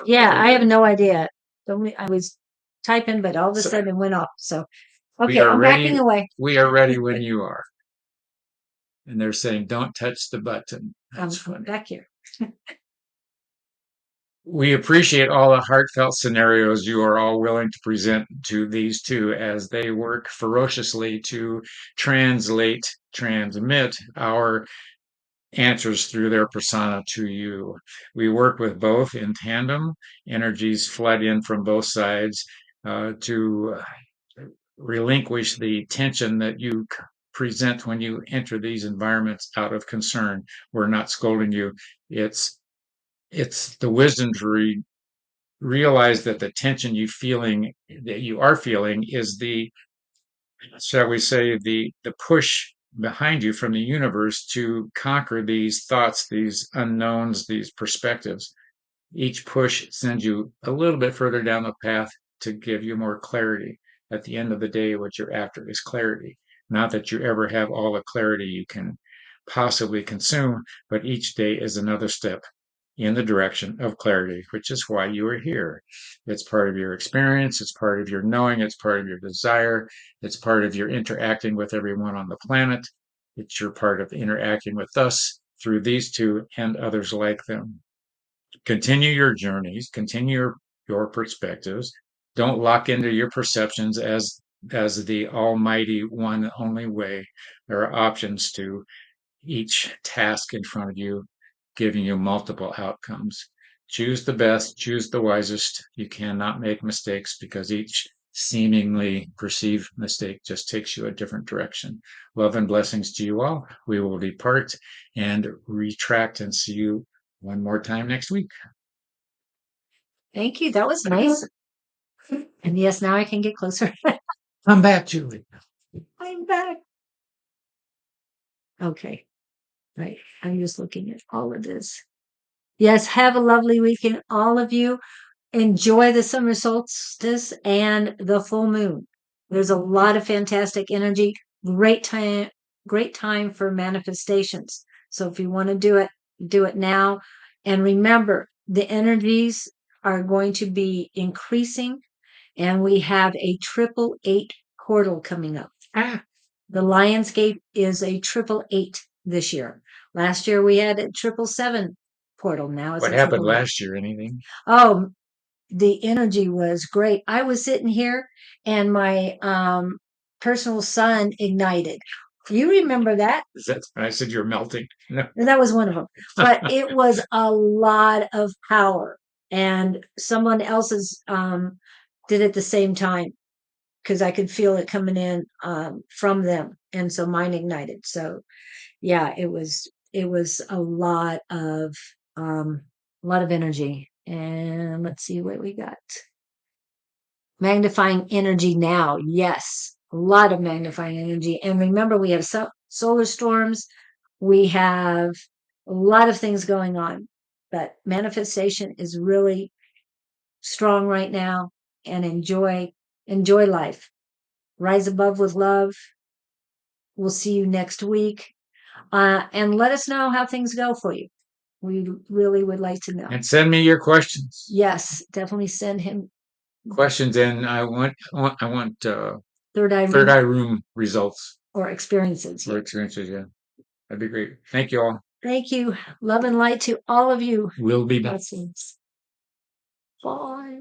Yeah, I have no idea. I was typing, but all of a sudden it went off. So, okay, I'm backing away. We are ready when you are. And they're saying, don't touch the button. That's funny. Back here. We appreciate all the heartfelt scenarios you are all willing to present to these two as they work ferociously to transmit our answers through their persona to you. We work with both in tandem. Energies flood in from both sides to relinquish the tension that you present when you enter these environments out of concern. We're not scolding you. It's the wisdom to realize that the tension you are feeling is the, shall we say, the push behind you from the universe to conquer these thoughts, these unknowns, these perspectives. Each push sends you a little bit further down the path to give you more clarity. At the end of the day, what you're after is clarity. Not that you ever have all the clarity you can possibly consume, but each day is another step in the direction of clarity, which is why you are here. It's part of your experience, it's part of your knowing, it's part of your desire, it's part of your interacting with everyone on the planet. It's your part of interacting with us through these two and others like them. Continue your journeys, continue your perspectives. Don't lock into your perceptions as the almighty one only way. There are options to each task in front of you, giving you multiple outcomes. Choose the best, choose the wisest. You cannot make mistakes because each seemingly perceived mistake just takes you a different direction. Love and blessings to you all. We will depart and retract and see you one more time next week. Thank you. That was nice. And yes, now I can get closer. Come back, Julie. I'm back. Okay. Right. I'm just looking at all of this. Yes, have a lovely weekend, all of you. Enjoy the summer solstice and the full moon. There's a lot of fantastic energy. Great time for manifestations. So if you want to do it now. And remember, the energies are going to be increasing, and we have a 888 portal coming up. The Lionsgate is a 888 this year. Last year we had a 777 portal. Now it's What a happened 888. last year? Anything? Oh, the energy was great. I was sitting here and my personal sun ignited. You remember that? Is that I said you're melting? No. That was one of them. But it was a lot of power. And someone else's did at the same time because I could feel it coming in from them. And so mine ignited. So yeah, it was a lot of energy. And let's see what we got. Magnifying energy now. Yes, a lot of magnifying energy. And remember, we have solar storms. We have a lot of things going on, but manifestation is really strong right now. And enjoy life. Rise above with love. We'll see you next week. And let us know how things go for you. We really would like to know. And send me your questions. Yes, definitely send him Questions, and I want third eye room results or experiences. or experiences. Yeah, that'd be great. Thank you all. Thank you. Love and light to all of you. We'll be back. Blessings. Bye.